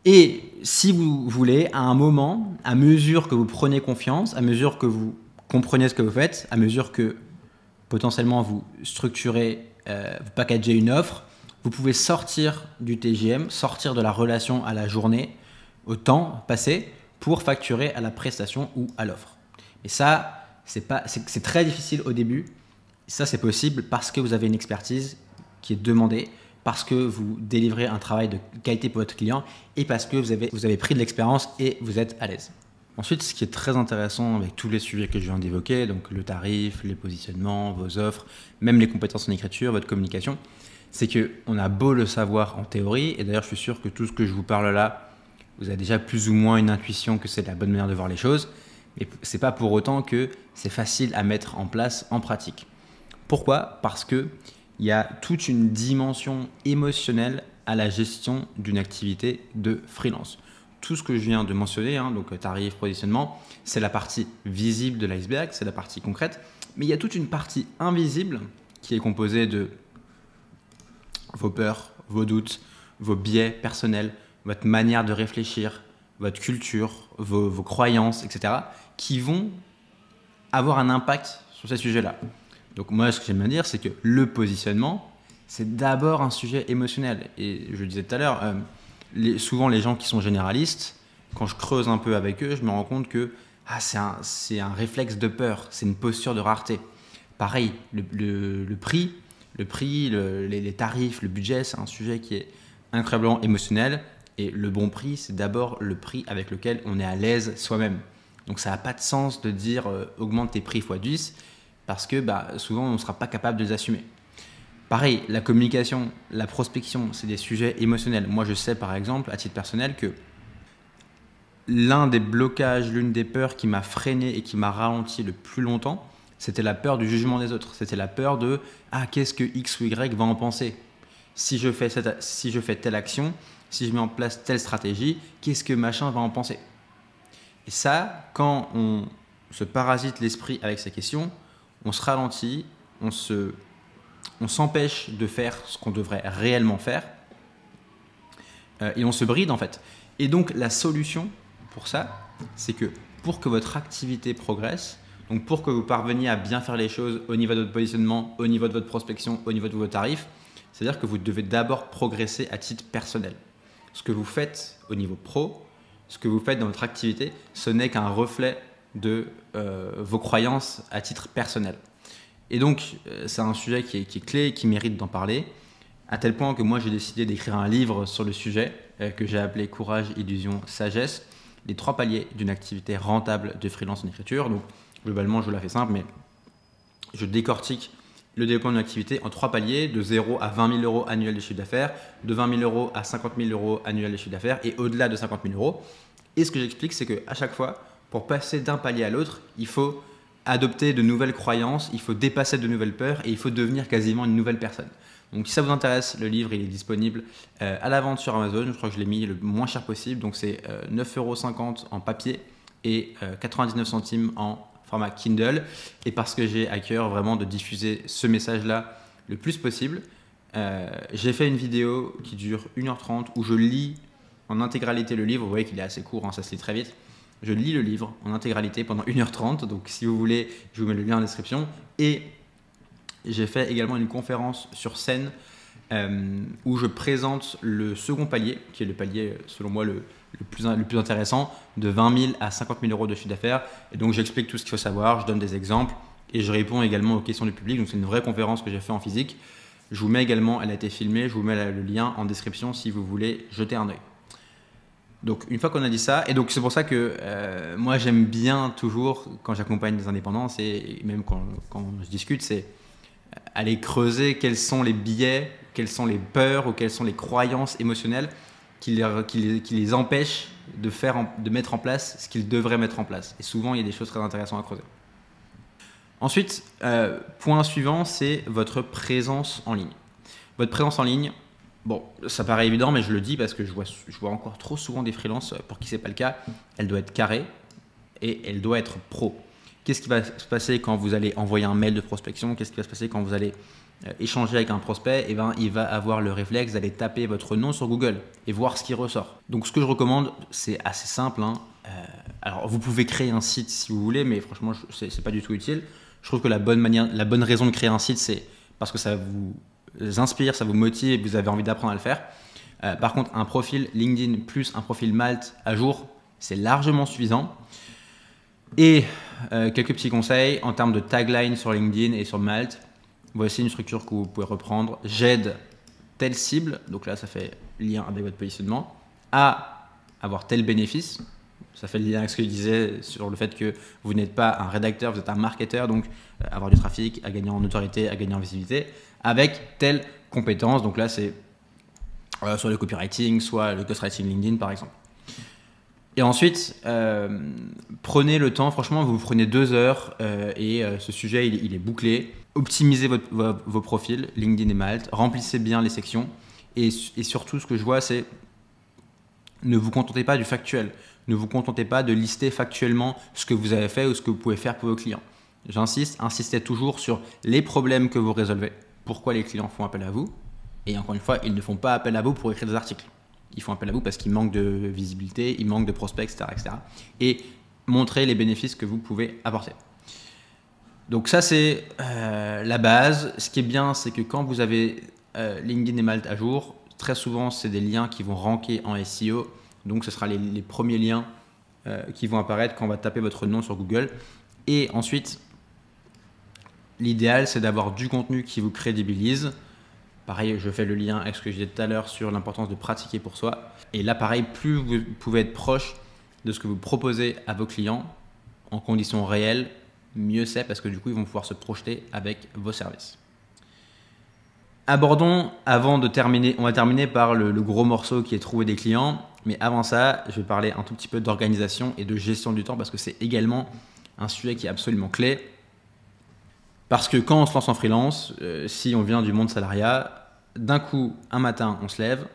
Et si vous voulez, à un moment, à mesure que vous prenez confiance, à mesure que vous comprenez ce que vous faites, à mesure que potentiellement vous structurez, vous packagez une offre, vous pouvez sortir du TGM, sortir de la relation à la journée, au temps passé, pour facturer à la prestation ou à l'offre. Et ça, c'est très difficile au début. Ça, c'est possible parce que vous avez une expertise qui est demandée, parce que vous délivrez un travail de qualité pour votre client et parce que vous avez pris de l'expérience et vous êtes à l'aise. Ensuite, ce qui est très intéressant avec tous les sujets que je viens d'évoquer, donc le tarif, les positionnements, vos offres, même les compétences en écriture, votre communication, c'est qu'on a beau le savoir en théorie, et d'ailleurs je suis sûr que tout ce que je vous parle là, vous avez déjà plus ou moins une intuition que c'est la bonne manière de voir les choses, mais ce n'est pas pour autant que c'est facile à mettre en place en pratique. Pourquoi ? Parce qu'il y a toute une dimension émotionnelle à la gestion d'une activité de freelance. Tout ce que je viens de mentionner, donc tarif, positionnement, c'est la partie visible de l'iceberg, c'est la partie concrète, mais il y a toute une partie invisible qui est composée de vos peurs, vos doutes, vos biais personnels, votre manière de réfléchir, votre culture, vos croyances, etc., qui vont avoir un impact sur ces sujets-là. Donc moi, ce que j'aime bien dire, c'est que le positionnement, c'est d'abord un sujet émotionnel. Et je le disais tout à l'heure, souvent les gens qui sont généralistes, quand je creuse un peu avec eux, je me rends compte que c'est un réflexe de peur, c'est une posture de rareté. Pareil, le prix, les tarifs, le budget, c'est un sujet qui est incroyablement émotionnel. Et le bon prix, c'est d'abord le prix avec lequel on est à l'aise soi-même. Donc ça n'a pas de sens de dire augmente tes prix x 10 parce que souvent on ne sera pas capable de les assumer. Pareil, la communication, la prospection, c'est des sujets émotionnels. Moi je sais par exemple, à titre personnel, que l'un des blocages, l'une des peurs qui m'a freiné et qui m'a ralenti le plus longtemps, c'était la peur du jugement des autres. C'était la peur de « Ah, qu'est-ce que X ou Y va en penser ?» si je fais telle action, si je mets en place telle stratégie, qu'est-ce que machin va en penser? Et ça, quand on se parasite l'esprit avec ces questions, on se ralentit, on s'empêche de faire ce qu'on devrait réellement faire et on se bride en fait. Et donc la solution pour ça, c'est que pour que votre activité progresse, donc pour que vous parveniez à bien faire les choses au niveau de votre positionnement, au niveau de votre prospection, au niveau de vos tarifs, c'est-à-dire que vous devez d'abord progresser à titre personnel. Ce que vous faites au niveau pro, ce que vous faites dans votre activité, ce n'est qu'un reflet de vos croyances à titre personnel. Et donc, c'est un sujet qui est clé et qui mérite d'en parler, à tel point que moi, j'ai décidé d'écrire un livre sur le sujet que j'ai appelé « Courage, illusion, sagesse », les 3 paliers d'une activité rentable de freelance en écriture. Donc, globalement, je vous la fais simple, mais je décortique le développement d'une activité en 3 paliers, de 0 à 20 000 euros annuels de chiffre d'affaires, de 20 000 euros à 50 000 euros annuels de chiffre d'affaires et au-delà de 50 000 euros. Et ce que j'explique, c'est qu'à chaque fois, pour passer d'un palier à l'autre, il faut adopter de nouvelles croyances, il faut dépasser de nouvelles peurs et il faut devenir quasiment une nouvelle personne. Donc si ça vous intéresse, le livre il est disponible à la vente sur Amazon. Je crois que je l'ai mis le moins cher possible. Donc c'est 9,50 € en papier et 99 centimes en format Kindle. Et parce que j'ai à cœur vraiment de diffuser ce message-là le plus possible, j'ai fait une vidéo qui dure 1h30 où je lis en intégralité le livre. Vous voyez qu'il est assez court, hein, ça se lit très vite. Je lis le livre en intégralité pendant 1h30. Donc si vous voulez, je vous mets le lien en description. Et j'ai fait également une conférence sur scène où je présente le second palier, qui est le palier selon moi le plus intéressant, de 20 000 à 50 000 euros de chiffre d'affaires. Et donc j'explique tout ce qu'il faut savoir, je donne des exemples et je réponds également aux questions du public. Donc c'est une vraie conférence que j'ai fait en physique. Je vous mets également, elle a été filmée, je vous mets le lien en description si vous voulez jeter un œil. Donc une fois qu'on a dit ça, et donc c'est pour ça que moi j'aime bien toujours quand j'accompagne des indépendants, et même quand je discute, c'est aller creuser quels sont les biais, quelles sont les peurs ou quelles sont les croyances émotionnelles qui les empêchent de mettre en place ce qu'ils devraient mettre en place. Et souvent, il y a des choses très intéressantes à creuser. Ensuite, point suivant, c'est votre présence en ligne. Votre présence en ligne, bon, ça paraît évident, mais je le dis parce que je vois encore trop souvent des freelances pour qui ce n'est pas le cas. Elle doit être carrée et elle doit être pro. Qu'est-ce qui va se passer quand vous allez envoyer un mail de prospection? Qu'est-ce qui va se passer quand vous allez échanger avec un prospect? Eh ben, il va avoir le réflexe d'aller taper votre nom sur Google et voir ce qui ressort. Donc, ce que je recommande, c'est assez simple, hein. Alors, vous pouvez créer un site si vous voulez, mais franchement, ce n'est pas du tout utile. Je trouve que la bonne raison de créer un site, c'est parce que ça vous inspire, ça vous motive et vous avez envie d'apprendre à le faire. Par contre, un profil LinkedIn plus un profil Malte à jour, c'est largement suffisant. Et quelques petits conseils en termes de tagline sur LinkedIn et sur Malte. Voici une structure que vous pouvez reprendre. J'aide telle cible, donc là ça fait lien avec votre positionnement, à avoir tel bénéfice. Ça fait le lien avec ce que je disais sur le fait que vous n'êtes pas un rédacteur, vous êtes un marketeur, donc avoir du trafic, à gagner en notoriété, à gagner en visibilité, avec telle compétence. Donc là c'est soit le copywriting, soit le ghostwriting LinkedIn par exemple. Et ensuite, prenez le temps, franchement, vous prenez 2 heures et ce sujet, il est bouclé. Optimisez vos profils, LinkedIn et Malte, remplissez bien les sections et surtout, ce que je vois, c'est ne vous contentez pas du factuel. Ne vous contentez pas de lister factuellement ce que vous avez fait ou ce que vous pouvez faire pour vos clients. J'insiste, insistez toujours sur les problèmes que vous résolvez. Pourquoi les clients font appel à vous? Et encore une fois, ils ne font pas appel à vous pour écrire des articles. Ils font appel à vous parce qu'ils manquent de visibilité, ils manquent de prospects, etc., etc. Et montrer les bénéfices que vous pouvez apporter. Donc ça, c'est la base. Ce qui est bien, c'est que quand vous avez LinkedIn et Malte à jour, très souvent, c'est des liens qui vont ranker en SEO. Donc, ce sera les premiers liens qui vont apparaître quand on va taper votre nom sur Google. Et ensuite, l'idéal, c'est d'avoir du contenu qui vous crédibilise. Pareil, je fais le lien avec ce que je disais tout à l'heure sur l'importance de pratiquer pour soi. Et là, pareil, plus vous pouvez être proche de ce que vous proposez à vos clients en conditions réelles, mieux c'est parce que du coup, ils vont pouvoir se projeter avec vos services. Abordons, avant de terminer, on va terminer par le gros morceau qui est trouver des clients. Mais avant ça, je vais parler un tout petit peu d'organisation et de gestion du temps parce que c'est également un sujet qui est absolument clé. Parce que quand on se lance en freelance, si on vient du monde salariat, d'un coup, un matin, on se lève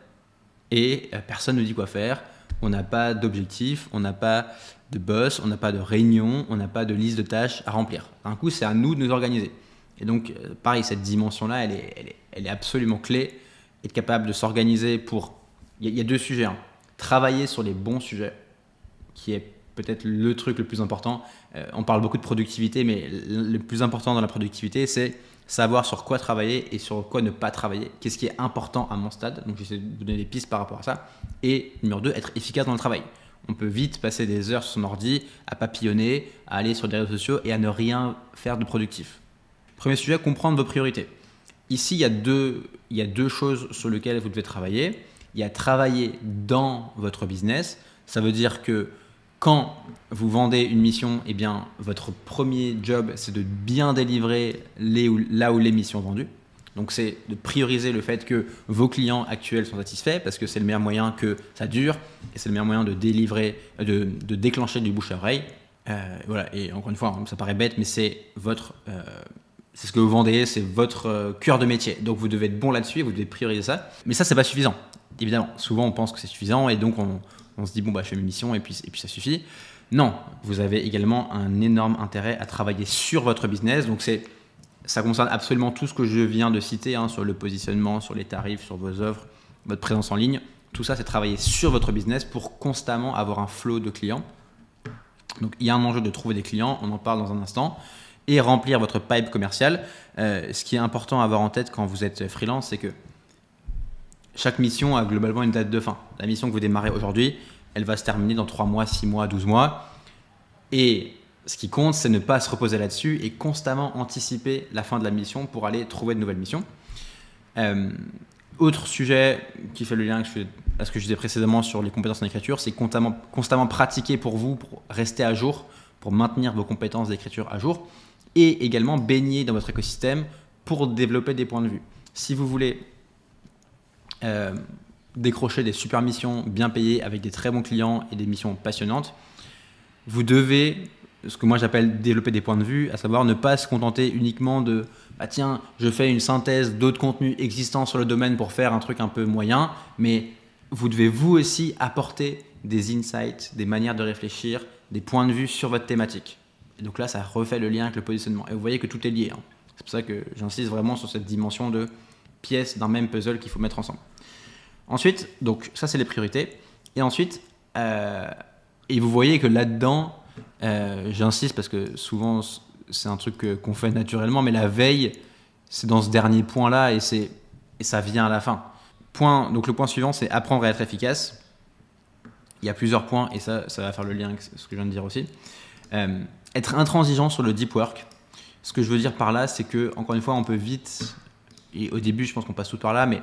et personne ne dit quoi faire. On n'a pas d'objectif, on n'a pas de boss, on n'a pas de réunion, on n'a pas de liste de tâches à remplir. D'un coup, c'est à nous de nous organiser. Et donc, pareil, cette dimension-là, elle est absolument clé. Être capable de s'organiser pour... Il y a deux sujets. Hein. Travailler sur les bons sujets, qui est peut-être le truc le plus important. On parle beaucoup de productivité, mais le plus important dans la productivité, c'est savoir sur quoi travailler et sur quoi ne pas travailler. Qu'est-ce qui est important à mon stade. Donc, j'essaie de vous donner des pistes par rapport à ça. Et numéro 2, être efficace dans le travail. On peut vite passer des heures sur son ordi à papillonner, à aller sur des réseaux sociaux et à ne rien faire de productif. Premier sujet, comprendre vos priorités. Ici, il y a deux choses sur lesquelles vous devez travailler. Il y a travailler dans votre business. Ça veut dire que quand vous vendez une mission, eh bien, votre premier job, c'est de bien délivrer là où les missions vendues. Donc, c'est de prioriser le fait que vos clients actuels sont satisfaits parce que c'est le meilleur moyen que ça dure et c'est le meilleur moyen de délivrer, de déclencher du bouche à oreille. Voilà. Et encore une fois, ça paraît bête, mais c'est c'est ce que vous vendez, c'est votre cœur de métier. Donc, vous devez être bon là-dessus et vous devez prioriser ça. Mais ça, c'est pas suffisant. Évidemment, souvent, on pense que c'est suffisant et donc on se dit, bon, bah, je fais mes missions et puis ça suffit. Non, vous avez également un énorme intérêt à travailler sur votre business. Donc, ça concerne absolument tout ce que je viens de citer, hein, sur le positionnement, sur les tarifs, sur vos offres, votre présence en ligne. Tout ça, c'est travailler sur votre business pour constamment avoir un flow de clients. Donc, il y a un enjeu de trouver des clients, on en parle dans un instant, et remplir votre pipe commercial. Ce qui est important à avoir en tête quand vous êtes freelance, c'est que chaque mission a globalement une date de fin. La mission que vous démarrez aujourd'hui, elle va se terminer dans 3 mois, 6 mois, 12 mois. Et ce qui compte, c'est ne pas se reposer là-dessus et constamment anticiper la fin de la mission pour aller trouver de nouvelles missions. Autre sujet qui fait le lien à ce que je disais précédemment sur les compétences en écriture, c'est constamment pratiquer pour vous, pour rester à jour, pour maintenir vos compétences d'écriture à jour et également baigner dans votre écosystème pour développer des points de vue. Si vous voulez décrocher des super missions bien payées avec des très bons clients et des missions passionnantes, vous devez, ce que moi j'appelle développer des points de vue, à savoir ne pas se contenter uniquement de tiens, je fais une synthèse d'autres contenus existants sur le domaine pour faire un truc un peu moyen, mais vous devez vous aussi apporter des insights, des manières de réfléchir, des points de vue sur votre thématique. Et donc là, ça refait le lien avec le positionnement. Et vous voyez que tout est lié. Hein. C'est pour ça que j'insiste vraiment sur cette dimension de pièces d'un même puzzle qu'il faut mettre ensemble. Ensuite, donc ça c'est les priorités. Et ensuite, et vous voyez que là-dedans, j'insiste parce que souvent c'est un truc qu'on fait naturellement, mais la veille, c'est dans ce dernier point-là et ça vient à la fin. Donc le point suivant, c'est apprendre à être efficace. Il y a plusieurs points et ça va faire le lien avec ce que je viens de dire aussi. Être intransigeant sur le deep work. Ce que je veux dire par là, c'est que encore une fois, on peut vite, et au début, je pense qu'on passe tout par là, mais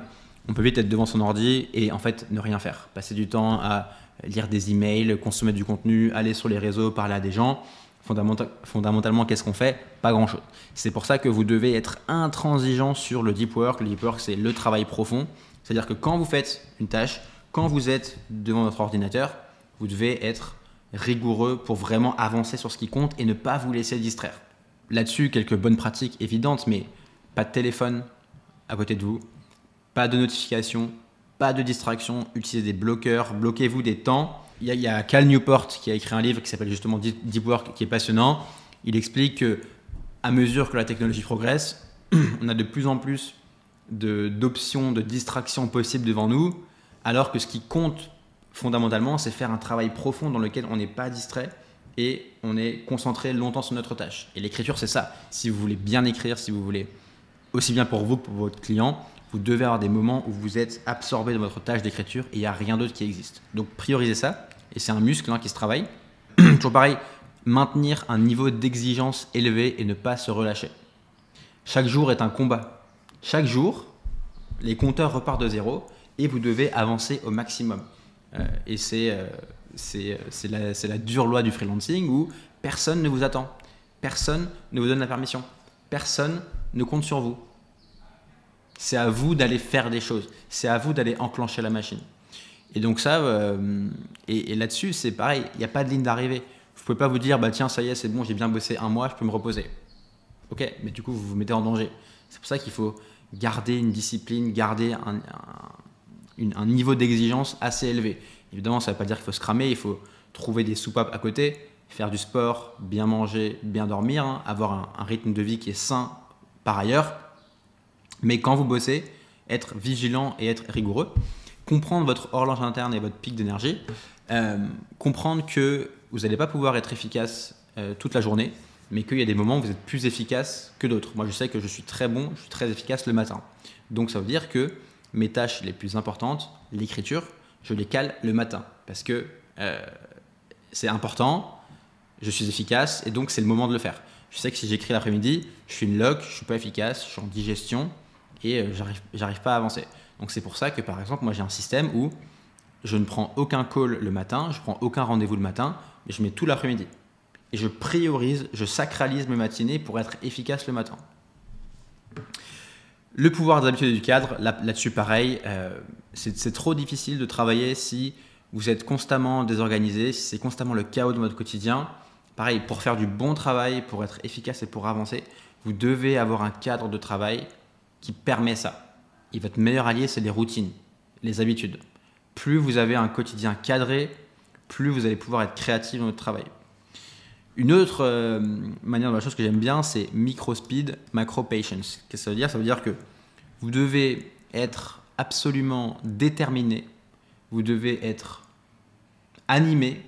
on peut vite être devant son ordi et en fait ne rien faire. Passer du temps à lire des emails, consommer du contenu, aller sur les réseaux, parler à des gens. Fondamentalement, qu'est-ce qu'on fait? Pas grand-chose. C'est pour ça que vous devez être intransigeant sur le deep work. Le deep work, c'est le travail profond. C'est-à-dire que quand vous faites une tâche, quand vous êtes devant votre ordinateur, vous devez être rigoureux pour vraiment avancer sur ce qui compte et ne pas vous laisser distraire. Là-dessus, quelques bonnes pratiques évidentes, mais pas de téléphone à côté de vous, pas de notification, pas de distraction, utilisez des bloqueurs, bloquez-vous des temps. Il y a Cal Newport qui a écrit un livre qui s'appelle justement Deep Work, qui est passionnant. Il explique que à mesure que la technologie progresse, on a de plus en plus d'options, de distractions possibles devant nous, alors que ce qui compte fondamentalement, c'est faire un travail profond dans lequel on n'est pas distrait et on est concentré longtemps sur notre tâche. Et l'écriture, c'est ça. Si vous voulez bien écrire, si vous voulez aussi bien pour vous que pour votre client, vous devez avoir des moments où vous êtes absorbé dans votre tâche d'écriture et il n'y a rien d'autre qui existe. Donc priorisez ça, et c'est un muscle qui se travaille. Toujours pareil, maintenir un niveau d'exigence élevé et ne pas se relâcher. Chaque jour est un combat. Chaque jour, les compteurs repartent de zéro et vous devez avancer au maximum. Et c'est la dure loi du freelancing où personne ne vous attend, personne ne vous donne la permission, personne ne compte sur vous. C'est à vous d'aller faire des choses. C'est à vous d'aller enclencher la machine. Et donc ça, et là-dessus, c'est pareil. Il n'y a pas de ligne d'arrivée. Vous ne pouvez pas vous dire, tiens, ça y est, c'est bon, j'ai bien bossé un mois, je peux me reposer. Ok, mais du coup, vous vous mettez en danger. C'est pour ça qu'il faut garder une discipline, garder un niveau d'exigence assez élevé. Évidemment, ça ne veut pas dire qu'il faut se cramer, il faut trouver des soupapes à côté, faire du sport, bien manger, bien dormir, hein, avoir un rythme de vie qui est sain par ailleurs. Mais quand vous bossez, être vigilant et être rigoureux, comprendre votre horloge interne et votre pic d'énergie, comprendre que vous n'allez pas pouvoir être efficace toute la journée, mais qu'il y a des moments où vous êtes plus efficace que d'autres. Moi, je sais que je suis très bon, je suis très efficace le matin. Donc, ça veut dire que mes tâches les plus importantes, l'écriture, je les cale le matin parce que c'est important, je suis efficace et donc c'est le moment de le faire. Je sais que si j'écris l'après-midi, je suis une loque, je ne suis pas efficace, je suis en digestion et j'arrive pas à avancer. Donc, c'est pour ça que, par exemple, moi, j'ai un système où je ne prends aucun call le matin, je ne prends aucun rendez-vous le matin, mais je mets tout l'après-midi. Et je priorise, je sacralise mes matinées pour être efficace le matin. Le pouvoir des habitudes et du cadre, là-dessus pareil, c'est trop difficile de travailler si vous êtes constamment désorganisé, si c'est constamment le chaos de votre quotidien. Pareil, pour faire du bon travail, pour être efficace et pour avancer, vous devez avoir un cadre de travail qui permet ça. Et votre meilleur allié, c'est les routines, les habitudes. Plus vous avez un quotidien cadré, plus vous allez pouvoir être créatif dans votre travail. Une autre manière de voir la chose que j'aime bien, c'est micro-speed, macro-patience. Qu'est-ce que ça veut dire? Ça veut dire que vous devez être absolument déterminé, vous devez être animé,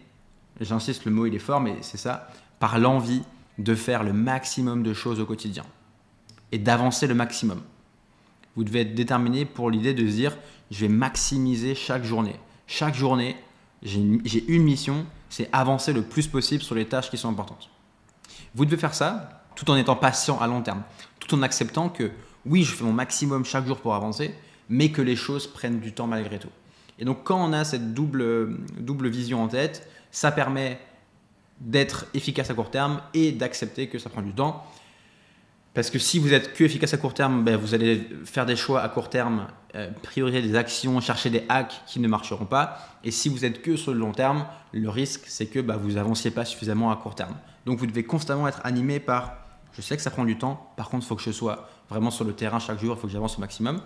j'insiste, le mot il est fort, mais c'est ça, par l'envie de faire le maximum de choses au quotidien et d'avancer le maximum. Vous devez être déterminé pour l'idée de se dire, je vais maximiser chaque journée. Chaque journée, j'ai une mission, c'est avancer le plus possible sur les tâches qui sont importantes. Vous devez faire ça tout en étant patient à long terme, tout en acceptant que oui, je fais mon maximum chaque jour pour avancer, mais que les choses prennent du temps malgré tout. Et donc, quand on a cette double vision en tête, ça permet d'être efficace à court terme et d'accepter que ça prend du temps. Parce que si vous êtes que efficace à court terme, vous allez faire des choix à court terme, prioriser des actions, chercher des hacks qui ne marcheront pas. Et si vous êtes que sur le long terme, le risque, c'est que vous avanciez pas suffisamment à court terme. Donc, vous devez constamment être animé par « je sais que ça prend du temps, par contre, il faut que je sois vraiment sur le terrain chaque jour, il faut que j'avance au maximum ».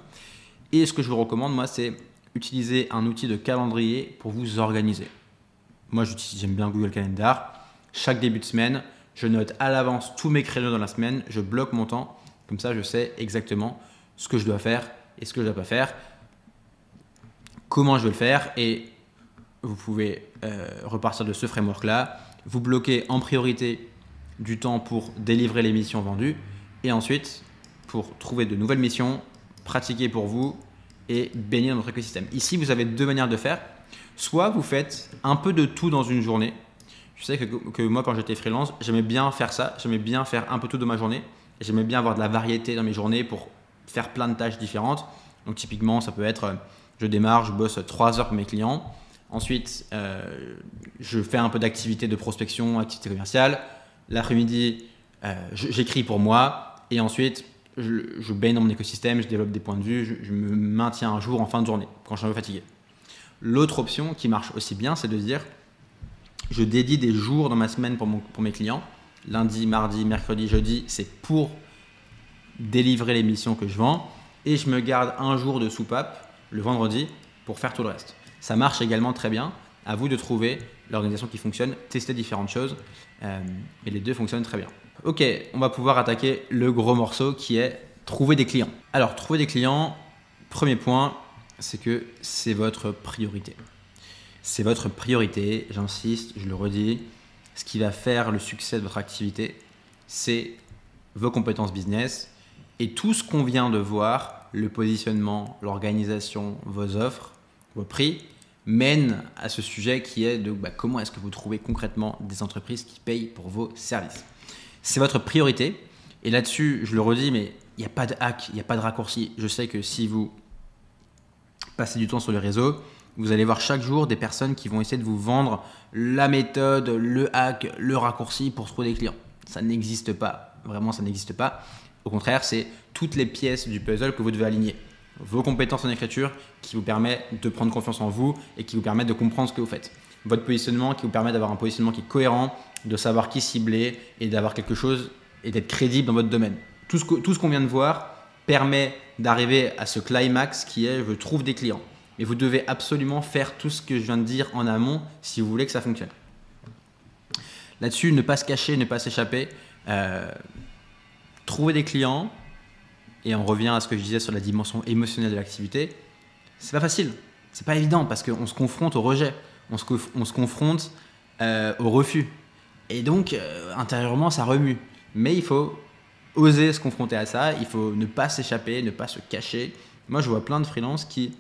Et ce que je vous recommande, moi, c'est utiliser un outil de calendrier pour vous organiser. Moi, j'aime bien Google Calendar. Chaque début de semaine, je note à l'avance tous mes créneaux dans la semaine, je bloque mon temps, comme ça je sais exactement ce que je dois faire et ce que je ne dois pas faire, comment je vais le faire et vous pouvez repartir de ce framework-là, vous bloquez en priorité du temps pour délivrer les missions vendues et ensuite pour trouver de nouvelles missions, pratiquer pour vous et baigner dans notre écosystème. Ici, vous avez deux manières de faire. Soit vous faites un peu de tout dans une journée. Je sais que moi, quand j'étais freelance, j'aimais bien faire ça. J'aimais bien faire un peu tout de ma journée. J'aimais bien avoir de la variété dans mes journées pour faire plein de tâches différentes. Donc, typiquement, ça peut être, je démarre, je bosse 3 heures pour mes clients. Ensuite, je fais un peu d'activité de prospection, activité commerciale. L'après-midi, j'écris pour moi. Et ensuite, je baigne dans mon écosystème, je développe des points de vue, je me maintiens un jour en fin de journée quand je suis un peu fatigué. L'autre option qui marche aussi bien, c'est de se dire je dédie des jours dans ma semaine pour mes clients. Lundi, mardi, mercredi, jeudi, c'est pour délivrer les missions que je vends. Et je me garde un jour de soupape le vendredi pour faire tout le reste. Ça marche également très bien. À vous de trouver l'organisation qui fonctionne, tester différentes choses. Mais les deux fonctionnent très bien. Ok, on va pouvoir attaquer le gros morceau qui est trouver des clients. Alors, trouver des clients, premier point, c'est que c'est votre priorité. C'est votre priorité, j'insiste, je le redis. Ce qui va faire le succès de votre activité, c'est vos compétences business et tout ce qu'on vient de voir, le positionnement, l'organisation, vos offres, vos prix, mène à ce sujet qui est de comment est-ce que vous trouvez concrètement des entreprises qui payent pour vos services. C'est votre priorité et là-dessus, je le redis, mais il n'y a pas de hack, il n'y a pas de raccourci. Je sais que si vous passez du temps sur les réseaux, vous allez voir chaque jour des personnes qui vont essayer de vous vendre la méthode, le hack, le raccourci pour trouver des clients. Ça n'existe pas. Vraiment, ça n'existe pas. Au contraire, c'est toutes les pièces du puzzle que vous devez aligner. Vos compétences en écriture qui vous permettent de prendre confiance en vous et qui vous permettent de comprendre ce que vous faites. Votre positionnement qui vous permet d'avoir un positionnement qui est cohérent, de savoir qui cibler et d'avoir quelque chose et d'être crédible dans votre domaine. Tout ce qu'on vient de voir, permet d'arriver à ce climax qui est je trouve des clients. Mais vous devez absolument faire tout ce que je viens de dire en amont si vous voulez que ça fonctionne. Là-dessus, ne pas se cacher, ne pas s'échapper. Trouver des clients, et on revient à ce que je disais sur la dimension émotionnelle de l'activité, c'est pas facile, c'est pas évident parce qu'on se confronte au rejet, on se confronte au refus. Et donc, intérieurement, ça remue. Mais il faut oser se confronter à ça, il faut ne pas s'échapper, ne pas se cacher. Moi, je vois plein de freelances qui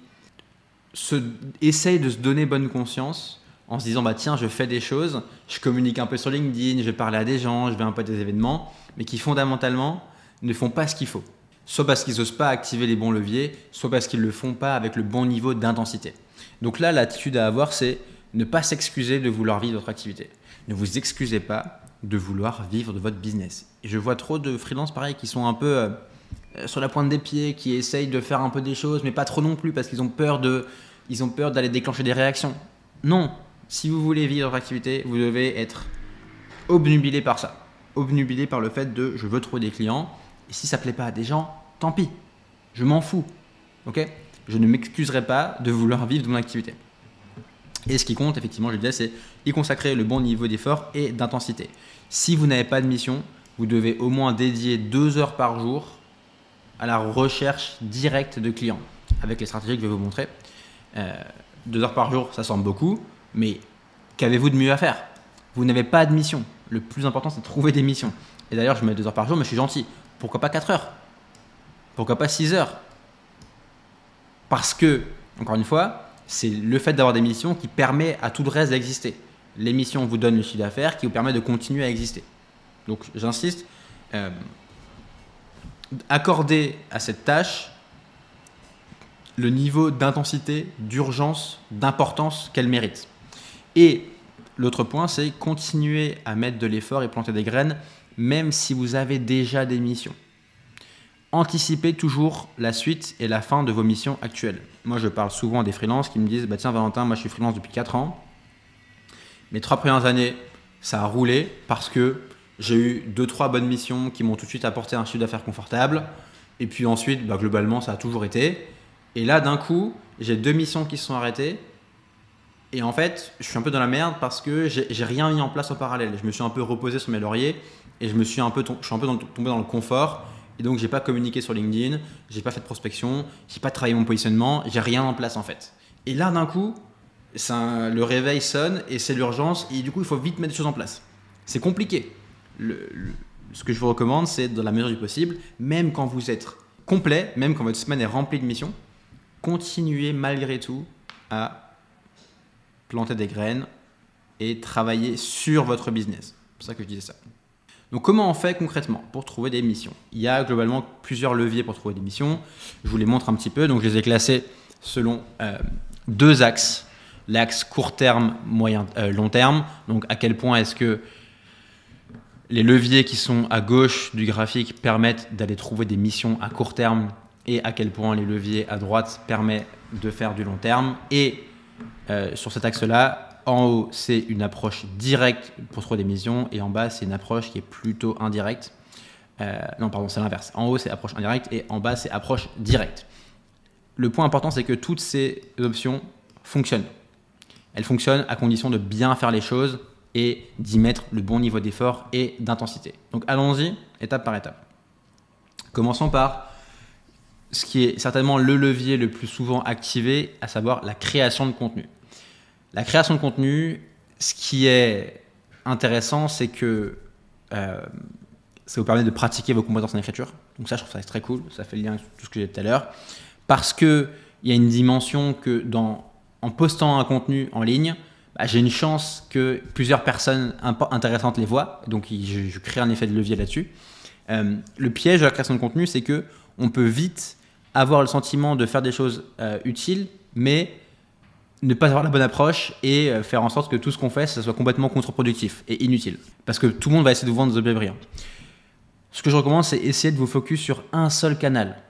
essayent de se donner bonne conscience en se disant bah tiens, je fais des choses, je communique un peu sur LinkedIn, je vais parler à des gens, je vais un peu à des événements, mais qui fondamentalement ne font pas ce qu'il faut. Soit parce qu'ils n'osent pas activer les bons leviers, soit parce qu'ils ne le font pas avec le bon niveau d'intensité. Donc là, l'attitude à avoir, c'est ne pas s'excuser de vouloir vivre votre activité. Ne vous excusez pas de vouloir vivre de votre business. Et je vois trop de freelances pareil qui sont un peu sur la pointe des pieds, qui essayent de faire un peu des choses, mais pas trop non plus parce qu'ils ont peur d'aller déclencher des réactions. Non, si vous voulez vivre votre activité, vous devez être obnubilé par ça. Obnubilé par le fait de je veux trouver des clients. Et si ça ne plaît pas à des gens, tant pis. Je m'en fous. Ok ? Je ne m'excuserai pas de vouloir vivre de mon activité. Et ce qui compte, effectivement, je disais, c'est y consacrer le bon niveau d'effort et d'intensité. Si vous n'avez pas de mission, vous devez au moins dédier 2 heures par jour à la recherche directe de clients, avec les stratégies que je vais vous montrer. 2 heures par jour, ça semble beaucoup, mais qu'avez-vous de mieux à faire ? Vous n'avez pas de mission. Le plus important, c'est de trouver des missions. Et d'ailleurs, je mets 2 heures par jour, mais je suis gentil. Pourquoi pas 4 heures ? Pourquoi pas 6 heures ? Parce que, encore une fois, c'est le fait d'avoir des missions qui permet à tout le reste d'exister. Les missions vous donnent le chiffre d'affaires qui vous permet de continuer à exister. Donc, j'insiste, accordez à cette tâche le niveau d'intensité, d'urgence, d'importance qu'elle mérite. Et l'autre point, c'est continuer à mettre de l'effort et planter des graines, même si vous avez déjà des missions. Anticipez toujours la suite et la fin de vos missions actuelles. Moi, je parle souvent à des freelances qui me disent bah, « Tiens Valentin, moi je suis freelance depuis 4 ans. Mes 3 premières années, ça a roulé parce que j'ai eu 2-3 bonnes missions qui m'ont tout de suite apporté un chiffre d'affaires confortable. Et puis ensuite, bah, globalement, ça a toujours été. Et là, d'un coup, j'ai 2 missions qui se sont arrêtées. Et en fait, je suis un peu dans la merde parce que j'ai rien mis en place au parallèle. Je me suis un peu reposé sur mes lauriers et je suis un peu tombé dans le confort. Et donc, j'ai pas communiqué sur LinkedIn, j'ai pas fait de prospection, j'ai pas travaillé mon positionnement, j'ai rien en place en fait. Et là, d'un coup, le réveil sonne et c'est l'urgence et du coup, il faut vite mettre des choses en place. C'est compliqué. Ce que je vous recommande, c'est dans la mesure du possible, même quand vous êtes complet, même quand votre semaine est remplie de missions, continuez malgré tout à planter des graines et travailler sur votre business. C'est pour ça que je disais ça. Donc comment on fait concrètement pour trouver des missions ? Il y a globalement plusieurs leviers pour trouver des missions. Je vous les montre un petit peu. Donc je les ai classés selon 2 axes. L'axe court terme, long terme. Donc à quel point est-ce que les leviers qui sont à gauche du graphique permettent d'aller trouver des missions à court terme et à quel point les leviers à droite permettent de faire du long terme. Et sur cet axe-là, en haut, c'est une approche directe pour trouver des missions et en bas, c'est une approche qui est plutôt indirecte. Non, pardon, c'est l'inverse. En haut, c'est approche indirecte et en bas, c'est approche directe. Le point important, c'est que toutes ces options fonctionnent. Elles fonctionnent à condition de bien faire les choses et d'y mettre le bon niveau d'effort et d'intensité. Donc allons-y, étape par étape. Commençons par ce qui est certainement le levier le plus souvent activé, à savoir la création de contenu. La création de contenu, ce qui est intéressant, c'est que ça vous permet de pratiquer vos compétences en écriture. Donc ça, je trouve ça très cool. Ça fait le lien avec tout ce que j'ai dit tout à l'heure. Parce qu'il y a une dimension que en postant un contenu en ligne, j'ai une chance que plusieurs personnes intéressantes les voient. Donc, je crée un effet de levier là-dessus. Le piège de la création de contenu, c'est qu'on peut vite avoir le sentiment de faire des choses utiles, mais ne pas avoir la bonne approche et faire en sorte que tout ce qu'on fait, ça soit complètement contre-productif et inutile. Parce que tout le monde va essayer de vous vendre des objets brillants. Ce que je recommande, c'est essayer de vous focus sur un seul canal,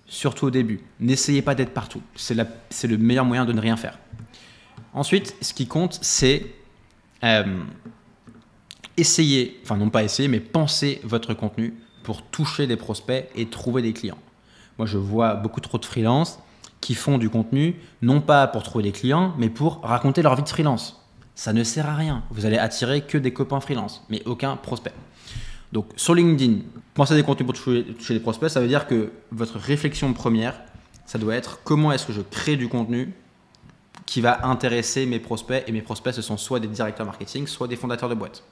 surtout au début. N'essayez pas d'être partout. C'est le meilleur moyen de ne rien faire. Ensuite, ce qui compte, c'est penser votre contenu pour toucher des prospects et trouver des clients. Moi, je vois beaucoup trop de freelances qui font du contenu, non pas pour trouver des clients, mais pour raconter leur vie de freelance. Ça ne sert à rien. Vous allez attirer que des copains freelance, mais aucun prospect. Donc, sur LinkedIn, penser à des contenus pour toucher des prospects, ça veut dire que votre réflexion première, ça doit être comment est-ce que je crée du contenu qui va intéresser mes prospects. Et mes prospects, ce sont soit des directeurs marketing, soit des fondateurs de boîtes.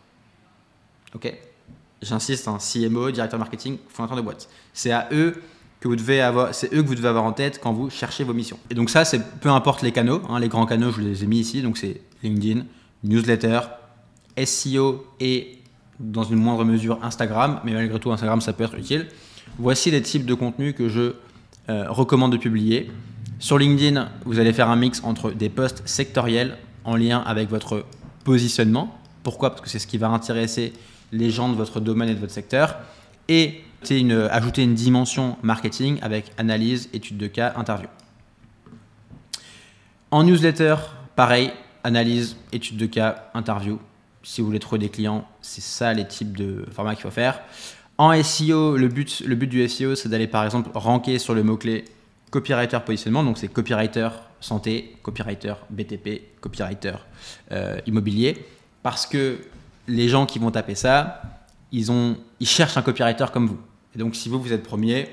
Ok ? J'insiste, CMO, directeur marketing, fondateur de boîte. C'est à eux que vous devez avoir, c'est eux que vous devez avoir en tête quand vous cherchez vos missions. Et donc ça, c'est peu importe les canaux. Les grands canaux, je les ai mis ici. Donc c'est LinkedIn, newsletter, SEO et dans une moindre mesure Instagram. Mais malgré tout, Instagram, ça peut être utile. Voici les types de contenus que je recommande de publier. Sur LinkedIn, vous allez faire un mix entre des posts sectoriels en lien avec votre positionnement. Pourquoi ? Parce que c'est ce qui va intéresser les gens de votre domaine et de votre secteur. Et ajouter une dimension marketing avec analyse, étude de cas, interview. En newsletter, pareil, analyse, étude de cas, interview. Si vous voulez trouver des clients, c'est ça les types de formats qu'il faut faire. En SEO, le but du SEO, c'est d'aller par exemple ranker sur le mot-clé copywriter positionnement. Donc c'est copywriter santé, copywriter BTP, copywriter immobilier. Parce que les gens qui vont taper ça, ils cherchent un copywriter comme vous. Et donc, si vous êtes premier,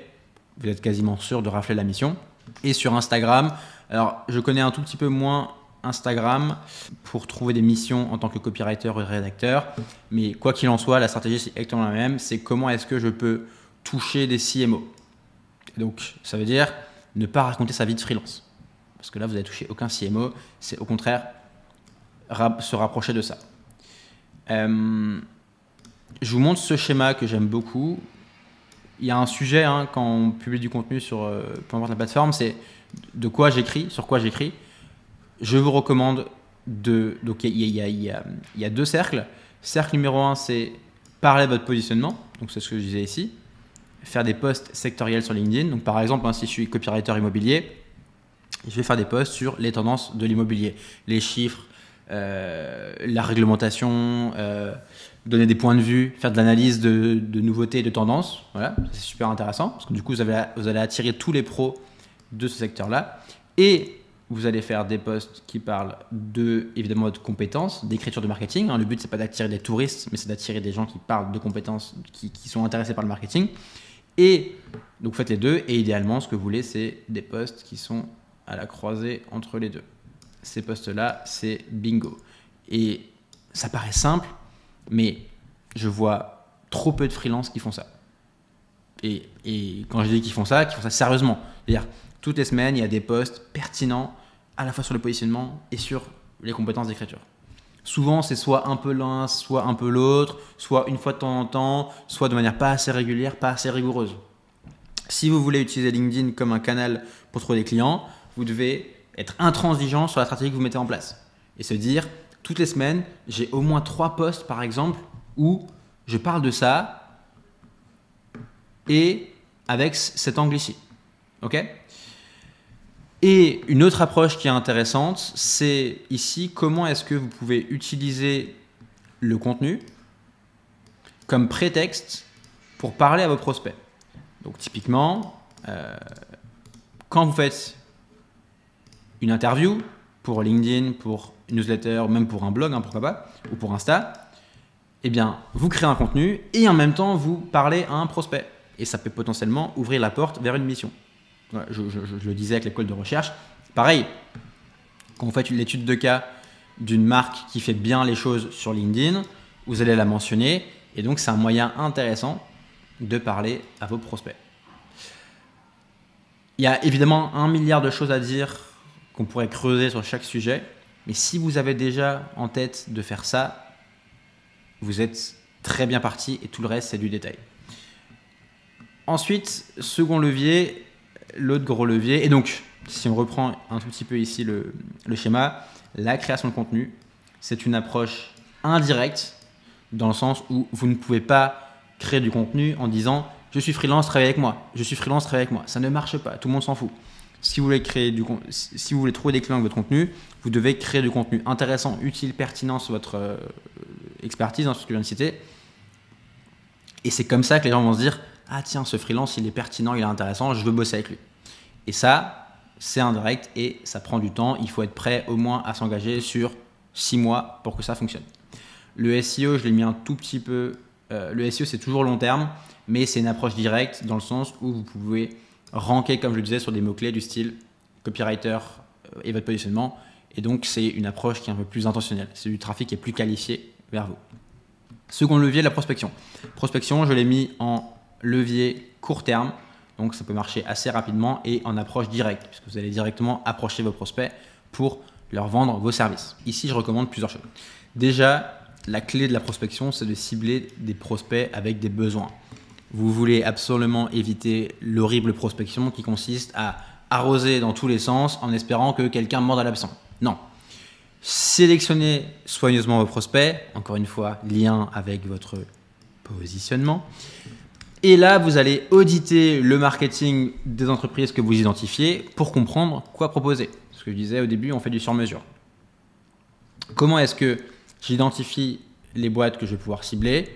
vous êtes quasiment sûr de rafler la mission. Et sur Instagram, alors je connais un tout petit peu moins Instagram pour trouver des missions en tant que copywriter ou rédacteur. Mais quoi qu'il en soit, la stratégie c'est exactement la même. C'est comment est-ce que je peux toucher des CMO. Et donc, ça veut dire ne pas raconter sa vie de freelance. Parce que là, vous n'avez touché aucun CMO. C'est au contraire se rapprocher de ça. Je vous montre ce schéma que j'aime beaucoup. Il y a un sujet quand on publie du contenu sur peu importe la plateforme, c'est de quoi j'écris, sur quoi j'écris. Je vous recommande donc il y a deux cercles. Cercle numéro 1, c'est parler de votre positionnement. Donc c'est ce que je disais ici. Faire des posts sectoriels sur LinkedIn. Donc par exemple, si je suis copywriter immobilier, je vais faire des posts sur les tendances de l'immobilier, les chiffres, la réglementation, donner des points de vue, faire de l'analyse de nouveautés et de tendances. Voilà, c'est super intéressant parce que du coup, vous allez attirer tous les pros de ce secteur-là. Et vous allez faire des posts qui parlent évidemment de compétences, d'écriture de marketing. Le but, c'est pas d'attirer des touristes, mais c'est d'attirer des gens qui parlent de compétences, qui sont intéressés par le marketing. Et donc, vous faites les deux. Et idéalement, ce que vous voulez, c'est des posts qui sont à la croisée entre les deux. Ces posts-là, c'est bingo. Et ça paraît simple, mais je vois trop peu de freelances qui font ça. Et quand je dis qu'ils font ça sérieusement. C'est-à-dire, toutes les semaines, il y a des posts pertinents à la fois sur le positionnement et sur les compétences d'écriture. Souvent, c'est soit un peu l'un, soit un peu l'autre, soit une fois de temps en temps, soit de manière pas assez régulière, pas assez rigoureuse. Si vous voulez utiliser LinkedIn comme un canal pour trouver des clients, vous devez être intransigeant sur la stratégie que vous mettez en place et se dire toutes les semaines, j'ai au moins 3 posts par exemple où je parle de ça et avec cet angle ici. Ok ? Et une autre approche qui est intéressante, c'est ici comment est-ce que vous pouvez utiliser le contenu comme prétexte pour parler à vos prospects. Donc typiquement, quand vous faites une interview pour LinkedIn, pour une newsletter, même pour un blog, pourquoi pas, ou pour Insta, eh bien, vous créez un contenu et en même temps, vous parlez à un prospect. Et ça peut potentiellement ouvrir la porte vers une mission. Voilà, je le disais avec l'école de recherche. Pareil, quand vous faites l'étude de cas d'une marque qui fait bien les choses sur LinkedIn, vous allez la mentionner et donc c'est un moyen intéressant de parler à vos prospects. Il y a évidemment 1 milliard de choses à dire qu'on pourrait creuser sur chaque sujet. Mais si vous avez déjà en tête de faire ça, vous êtes très bien parti et tout le reste, c'est du détail. Ensuite, second levier, l'autre gros levier. Et donc, si on reprend un tout petit peu ici le schéma, la création de contenu, c'est une approche indirecte dans le sens où vous ne pouvez pas créer du contenu en disant « je suis freelance, travaille avec moi ». Je suis freelance, travaille avec moi. Ça ne marche pas, tout le monde s'en fout. Si vous voulez trouver des clients avec votre contenu, vous devez créer du contenu intéressant, utile, pertinent sur votre expertise, ce que je viens de citer. Et c'est comme ça que les gens vont se dire ah tiens, ce freelance, il est pertinent, il est intéressant, je veux bosser avec lui. Et ça, c'est indirect et ça prend du temps. Il faut être prêt au moins à s'engager sur 6 mois pour que ça fonctionne. Le SEO, je l'ai mis un tout petit peu. Le SEO, c'est toujours long terme, mais c'est une approche directe dans le sens où vous pouvez ranker, comme je le disais, sur des mots-clés du style copywriter et votre positionnement. Et donc, c'est une approche qui est un peu plus intentionnelle. C'est du trafic qui est plus qualifié vers vous. Second levier, la prospection. Prospection, je l'ai mis en levier court terme. Donc, ça peut marcher assez rapidement et en approche directe, puisque vous allez directement approcher vos prospects pour leur vendre vos services. Ici, je recommande plusieurs choses. Déjà, la clé de la prospection, c'est de cibler des prospects avec des besoins. Vous voulez absolument éviter l'horrible prospection qui consiste à arroser dans tous les sens en espérant que quelqu'un morde à l'hameçon. Non. Sélectionnez soigneusement vos prospects, encore une fois, lien avec votre positionnement. Et là, vous allez auditer le marketing des entreprises que vous identifiez pour comprendre quoi proposer. Ce que je disais au début, on fait du sur-mesure. Comment est-ce que j'identifie les boîtes que je vais pouvoir cibler?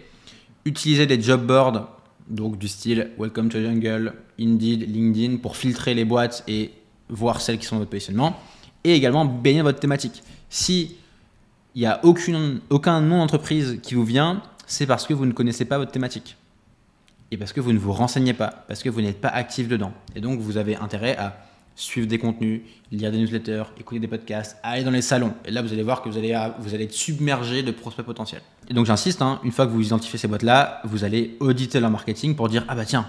Utiliser des job boards, donc du style Welcome to Jungle, Indeed, LinkedIn, pour filtrer les boîtes et voir celles qui sont dans votre positionnement. Et également baigner votre thématique. Si il n'y a aucun nom d'entreprise qui vous vient, c'est parce que vous ne connaissez pas votre thématique. Et parce que vous ne vous renseignez pas, parce que vous n'êtes pas actif dedans. Et donc, vous avez intérêt à suivre des contenus, lire des newsletters, écouter des podcasts, aller dans les salons. Et là, vous allez voir que vous allez être submergé de prospects potentiels. Et donc, j'insiste, une fois que vous identifiez ces boîtes-là, vous allez auditer leur marketing pour dire « Ah bah tiens,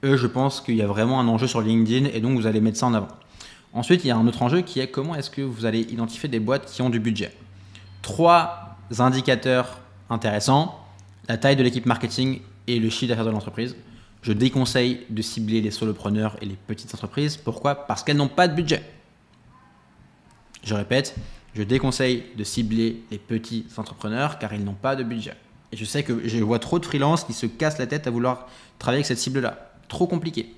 eux, je pense qu'il y a vraiment un enjeu sur LinkedIn et donc vous allez mettre ça en avant. » Ensuite, il y a un autre enjeu qui est comment est-ce que vous allez identifier des boîtes qui ont du budget. 3 indicateurs intéressants, la taille de l'équipe marketing et le chiffre d'affaires de l'entreprise. Je déconseille de cibler les solopreneurs et les petites entreprises. Pourquoi? Parce qu'elles n'ont pas de budget. Je répète, je déconseille de cibler les petits entrepreneurs car ils n'ont pas de budget. Et je sais que je vois trop de freelances qui se cassent la tête à vouloir travailler avec cette cible-là. Trop compliqué.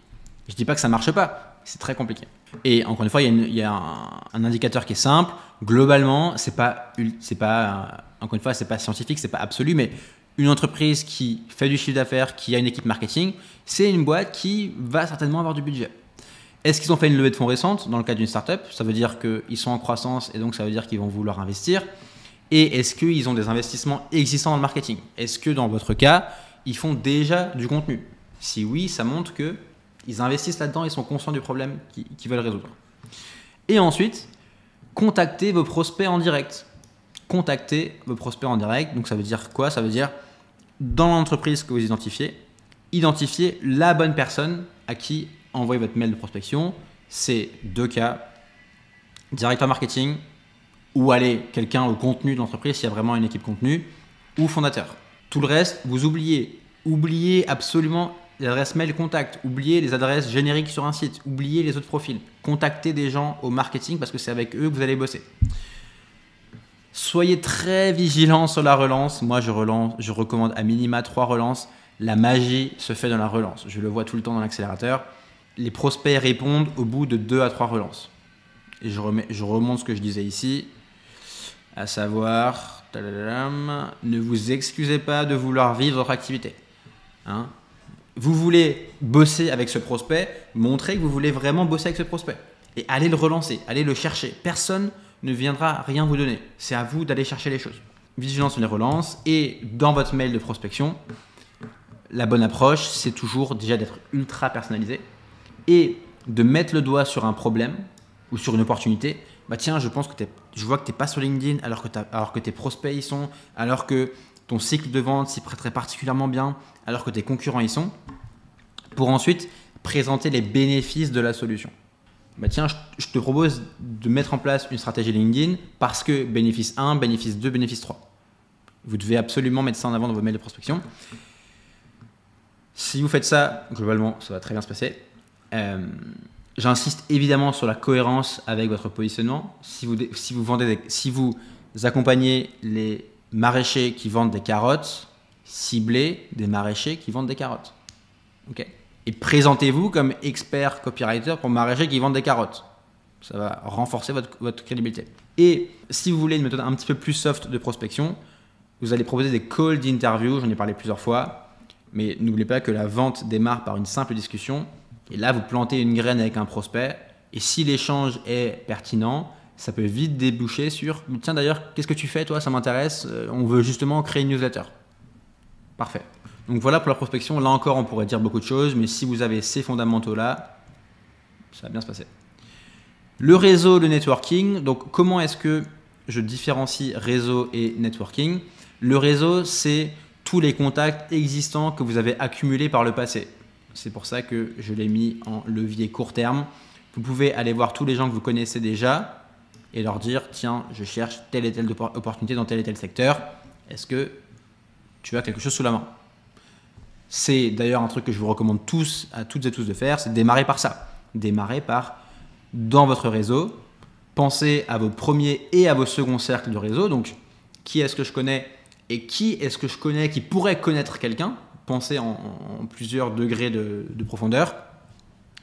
Je ne dis pas que ça ne marche pas, c'est très compliqué. Et encore une fois, il y a un indicateur qui est simple. Globalement, c'est pas encore une fois, c'est pas scientifique, c'est pas absolu, mais une entreprise qui fait du chiffre d'affaires, qui a une équipe marketing, c'est une boîte qui va certainement avoir du budget. Est-ce qu'ils ont fait une levée de fonds récente dans le cadre d'une startup? Ça veut dire qu'ils sont en croissance et donc ça veut dire qu'ils vont vouloir investir. Et est-ce qu'ils ont des investissements existants dans le marketing? Est-ce que dans votre cas, ils font déjà du contenu? Si oui, ça montre qu'ils investissent là-dedans et sont conscients du problème qu'ils veulent résoudre. Et ensuite, contactez vos prospects en direct. Contactez vos prospects en direct. Donc ça veut dire quoi? Ça veut dire dans l'entreprise que vous identifiez la bonne personne à qui envoyer votre mail de prospection. C'est 2 cas, directeur marketing ou quelqu'un au contenu de l'entreprise s'il y a vraiment une équipe contenu ou fondateur. Tout le reste, vous oubliez. Oubliez absolument les adresses mail contact, oubliez les adresses génériques sur un site, oubliez les autres profils. Contactez des gens au marketing parce que c'est avec eux que vous allez bosser. Soyez très vigilants sur la relance. Moi, je recommande à minima 3 relances. La magie se fait dans la relance. Je le vois tout le temps dans l'accélérateur. Les prospects répondent au bout de 2 à 3 relances. Et je remonte ce que je disais ici, à savoir, ne vous excusez pas de vouloir vivre votre activité. Vous voulez bosser avec ce prospect, montrez que vous voulez vraiment bosser avec ce prospect. Et allez le relancer, allez le chercher. Personne ne viendra rien vous donner. C'est à vous d'aller chercher les choses. Vigilance sur les relances et dans votre mail de prospection, la bonne approche, c'est toujours déjà d'être ultra personnalisé et de mettre le doigt sur un problème ou sur une opportunité. Bah tiens, je vois que tu n'es pas sur LinkedIn alors que tes prospects y sont, alors que ton cycle de vente s'y prêterait particulièrement bien, alors que tes concurrents y sont, pour ensuite présenter les bénéfices de la solution. Bah tiens, je te propose de mettre en place une stratégie LinkedIn parce que bénéfice 1, bénéfice 2, bénéfice 3. Vous devez absolument mettre ça en avant dans vos mails de prospection. Si vous faites ça, globalement, ça va très bien se passer. J'insiste évidemment sur la cohérence avec votre positionnement. Si vous accompagnez les maraîchers qui vendent des carottes, ciblez des maraîchers qui vendent des carottes. Okay. Et présentez-vous comme expert copywriter pour maraîchers qui vendent des carottes. Ça va renforcer votre crédibilité. Et si vous voulez une méthode un petit peu plus soft de prospection, vous allez proposer des calls d'interview, j'en ai parlé plusieurs fois. Mais n'oubliez pas que la vente démarre par une simple discussion. Et là, vous plantez une graine avec un prospect. Et si l'échange est pertinent, ça peut vite déboucher sur « Tiens d'ailleurs, qu'est-ce que tu fais toi? Ça m'intéresse. On veut justement créer une newsletter. » Parfait. Donc voilà pour la prospection. Là encore, on pourrait dire beaucoup de choses. Mais si vous avez ces fondamentaux-là, ça va bien se passer. Le réseau, le networking. Donc comment est-ce que je différencie réseau et networking? Le réseau, c'est tous les contacts existants que vous avez accumulés par le passé. C'est pour ça que je l'ai mis en levier court terme. Vous pouvez aller voir tous les gens que vous connaissez déjà et leur dire « Tiens, je cherche telle et telle opportunité dans tel et tel secteur. Est-ce que tu as quelque chose sous la main ?» C'est d'ailleurs un truc que je vous recommande à toutes et tous de faire, c'est de démarrer par ça. Démarrer par, dans votre réseau, pensez à vos premiers et à vos seconds cercles de réseau. Donc, qui est-ce que je connais et qui est-ce que je connais qui pourrait connaître quelqu'un? Pensez en plusieurs degrés de profondeur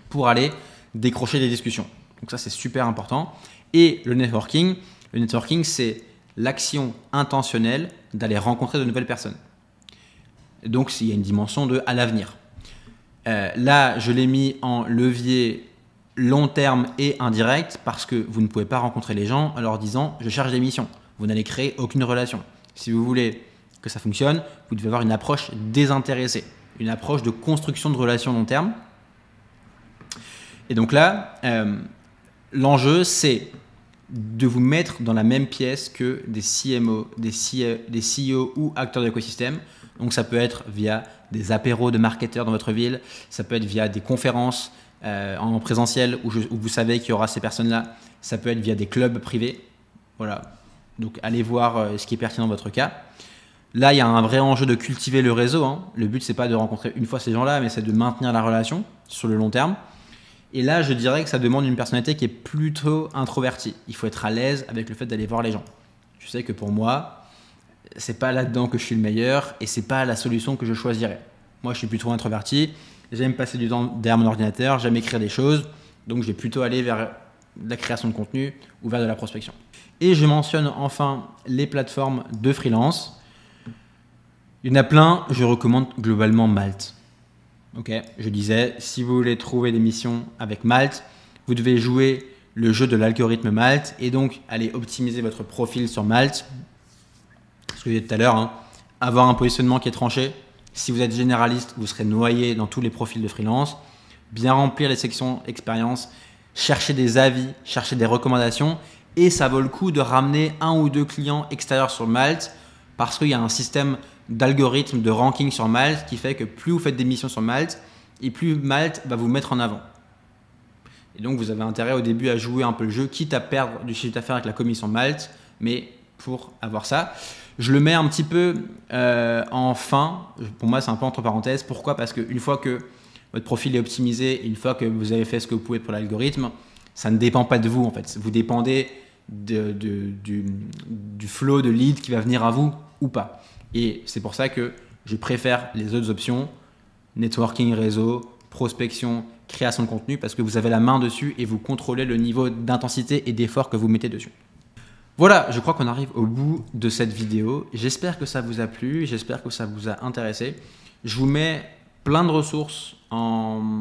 pour aller décrocher des discussions. Donc ça, c'est super important. Et le networking, c'est l'action intentionnelle d'aller rencontrer de nouvelles personnes. Donc, il y a une dimension de à l'avenir. Là, je l'ai mis en levier long terme et indirect parce que vous ne pouvez pas rencontrer les gens en leur disant « je cherche des missions ». Vous n'allez créer aucune relation. Si vous voulez que ça fonctionne, vous devez avoir une approche désintéressée, une approche de construction de relations long terme. Et donc là, l'enjeu, c'est de vous mettre dans la même pièce que des CMO, des CEO ou acteurs de l'écosystème. Donc ça peut être via des apéros de marketeurs dans votre ville, ça peut être via des conférences en présentiel où vous savez qu'il y aura ces personnes-là, ça peut être via des clubs privés. Voilà. Donc allez voir ce qui est pertinent dans votre cas. Là, il y a un vrai enjeu de cultiver le réseau. Hein. Le but, c'est pas de rencontrer une fois ces gens-là, mais c'est de maintenir la relation sur le long terme. Et là, je dirais que ça demande une personnalité qui est plutôt introvertie. Il faut être à l'aise avec le fait d'aller voir les gens. Je sais que pour moi, c'est pas là-dedans que je suis le meilleur et c'est pas la solution que je choisirais. Moi, je suis plutôt introverti. J'aime passer du temps derrière mon ordinateur, j'aime écrire des choses. Donc, je vais plutôt aller vers la création de contenu ou vers de la prospection. Et je mentionne enfin les plateformes de freelance. Il y en a plein, je recommande globalement Malte. Okay. Je disais, si vous voulez trouver des missions avec Malte, vous devez jouer le jeu de l'algorithme Malte et donc aller optimiser votre profil sur Malte. Ce que je disais tout à l'heure, hein, avoir un positionnement qui est tranché. Si vous êtes généraliste, vous serez noyé dans tous les profils de freelance. Bien remplir les sections expérience, chercher des avis, chercher des recommandations et ça vaut le coup de ramener un ou deux clients extérieurs sur Malte parce qu'il y a un système d'algorithme de ranking sur Malte qui fait que plus vous faites des missions sur Malte et plus Malte va vous mettre en avant. Et donc vous avez intérêt au début à jouer un peu le jeu, quitte à perdre du chiffre d'affaires avec la commission Malte, mais pour avoir ça. Je le mets un petit peu en fin, pour moi c'est un peu entre parenthèses. Pourquoi? Parce qu'une fois que votre profil est optimisé, une fois que vous avez fait ce que vous pouvez pour l'algorithme, ça ne dépend pas de vous en fait. Vous dépendez du flow de lead qui va venir à vous ou pas. Et c'est pour ça que je préfère les autres options, networking, réseau, prospection, création de contenu, parce que vous avez la main dessus et vous contrôlez le niveau d'intensité et d'effort que vous mettez dessus. Voilà, je crois qu'on arrive au bout de cette vidéo. J'espère que ça vous a plu, j'espère que ça vous a intéressé. Je vous mets plein de ressources en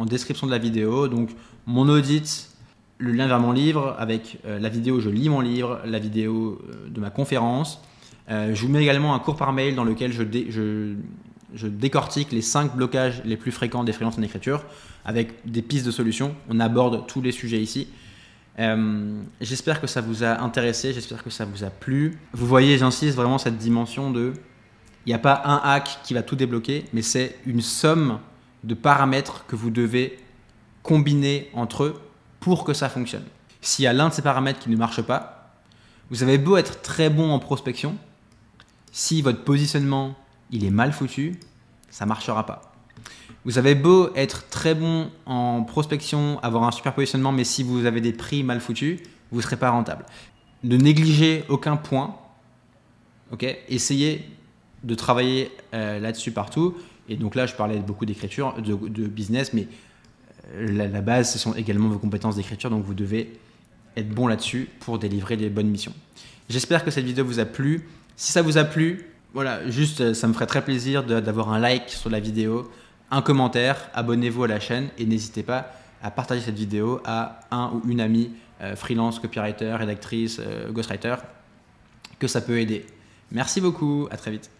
description de la vidéo. Donc mon audit, le lien vers mon livre avec la vidéo où je lis mon livre, la vidéo de ma conférence. Je vous mets également un cours par mail dans lequel je décortique les 5 blocages les plus fréquents des freelances en écriture avec des pistes de solutions. On aborde tous les sujets ici. J'espère que ça vous a intéressé, j'espère que ça vous a plu. Vous voyez, j'insiste vraiment cette dimension de... Il n'y a pas un hack qui va tout débloquer, mais c'est une somme de paramètres que vous devez combiner entre eux pour que ça fonctionne. S'il y a l'un de ces paramètres qui ne marche pas, vous avez beau être très bon en prospection, si votre positionnement il est mal foutu, ça ne marchera pas. Vous avez beau être très bon en prospection, avoir un super positionnement, mais si vous avez des prix mal foutus, vous ne serez pas rentable. Ne négligez aucun point. Okay, essayez de travailler là-dessus partout. Et donc là, je parlais beaucoup d'écriture, de business, mais la base, ce sont également vos compétences d'écriture. Donc vous devez être bon là-dessus pour délivrer les bonnes missions. J'espère que cette vidéo vous a plu. Si ça vous a plu, Voilà, juste, ça me ferait très plaisir d'avoir un like sur la vidéo, un commentaire, abonnez-vous à la chaîne et n'hésitez pas à partager cette vidéo à un ou une amie freelance, copywriter, rédactrice, ghostwriter, que ça peut aider. Merci beaucoup, à très vite.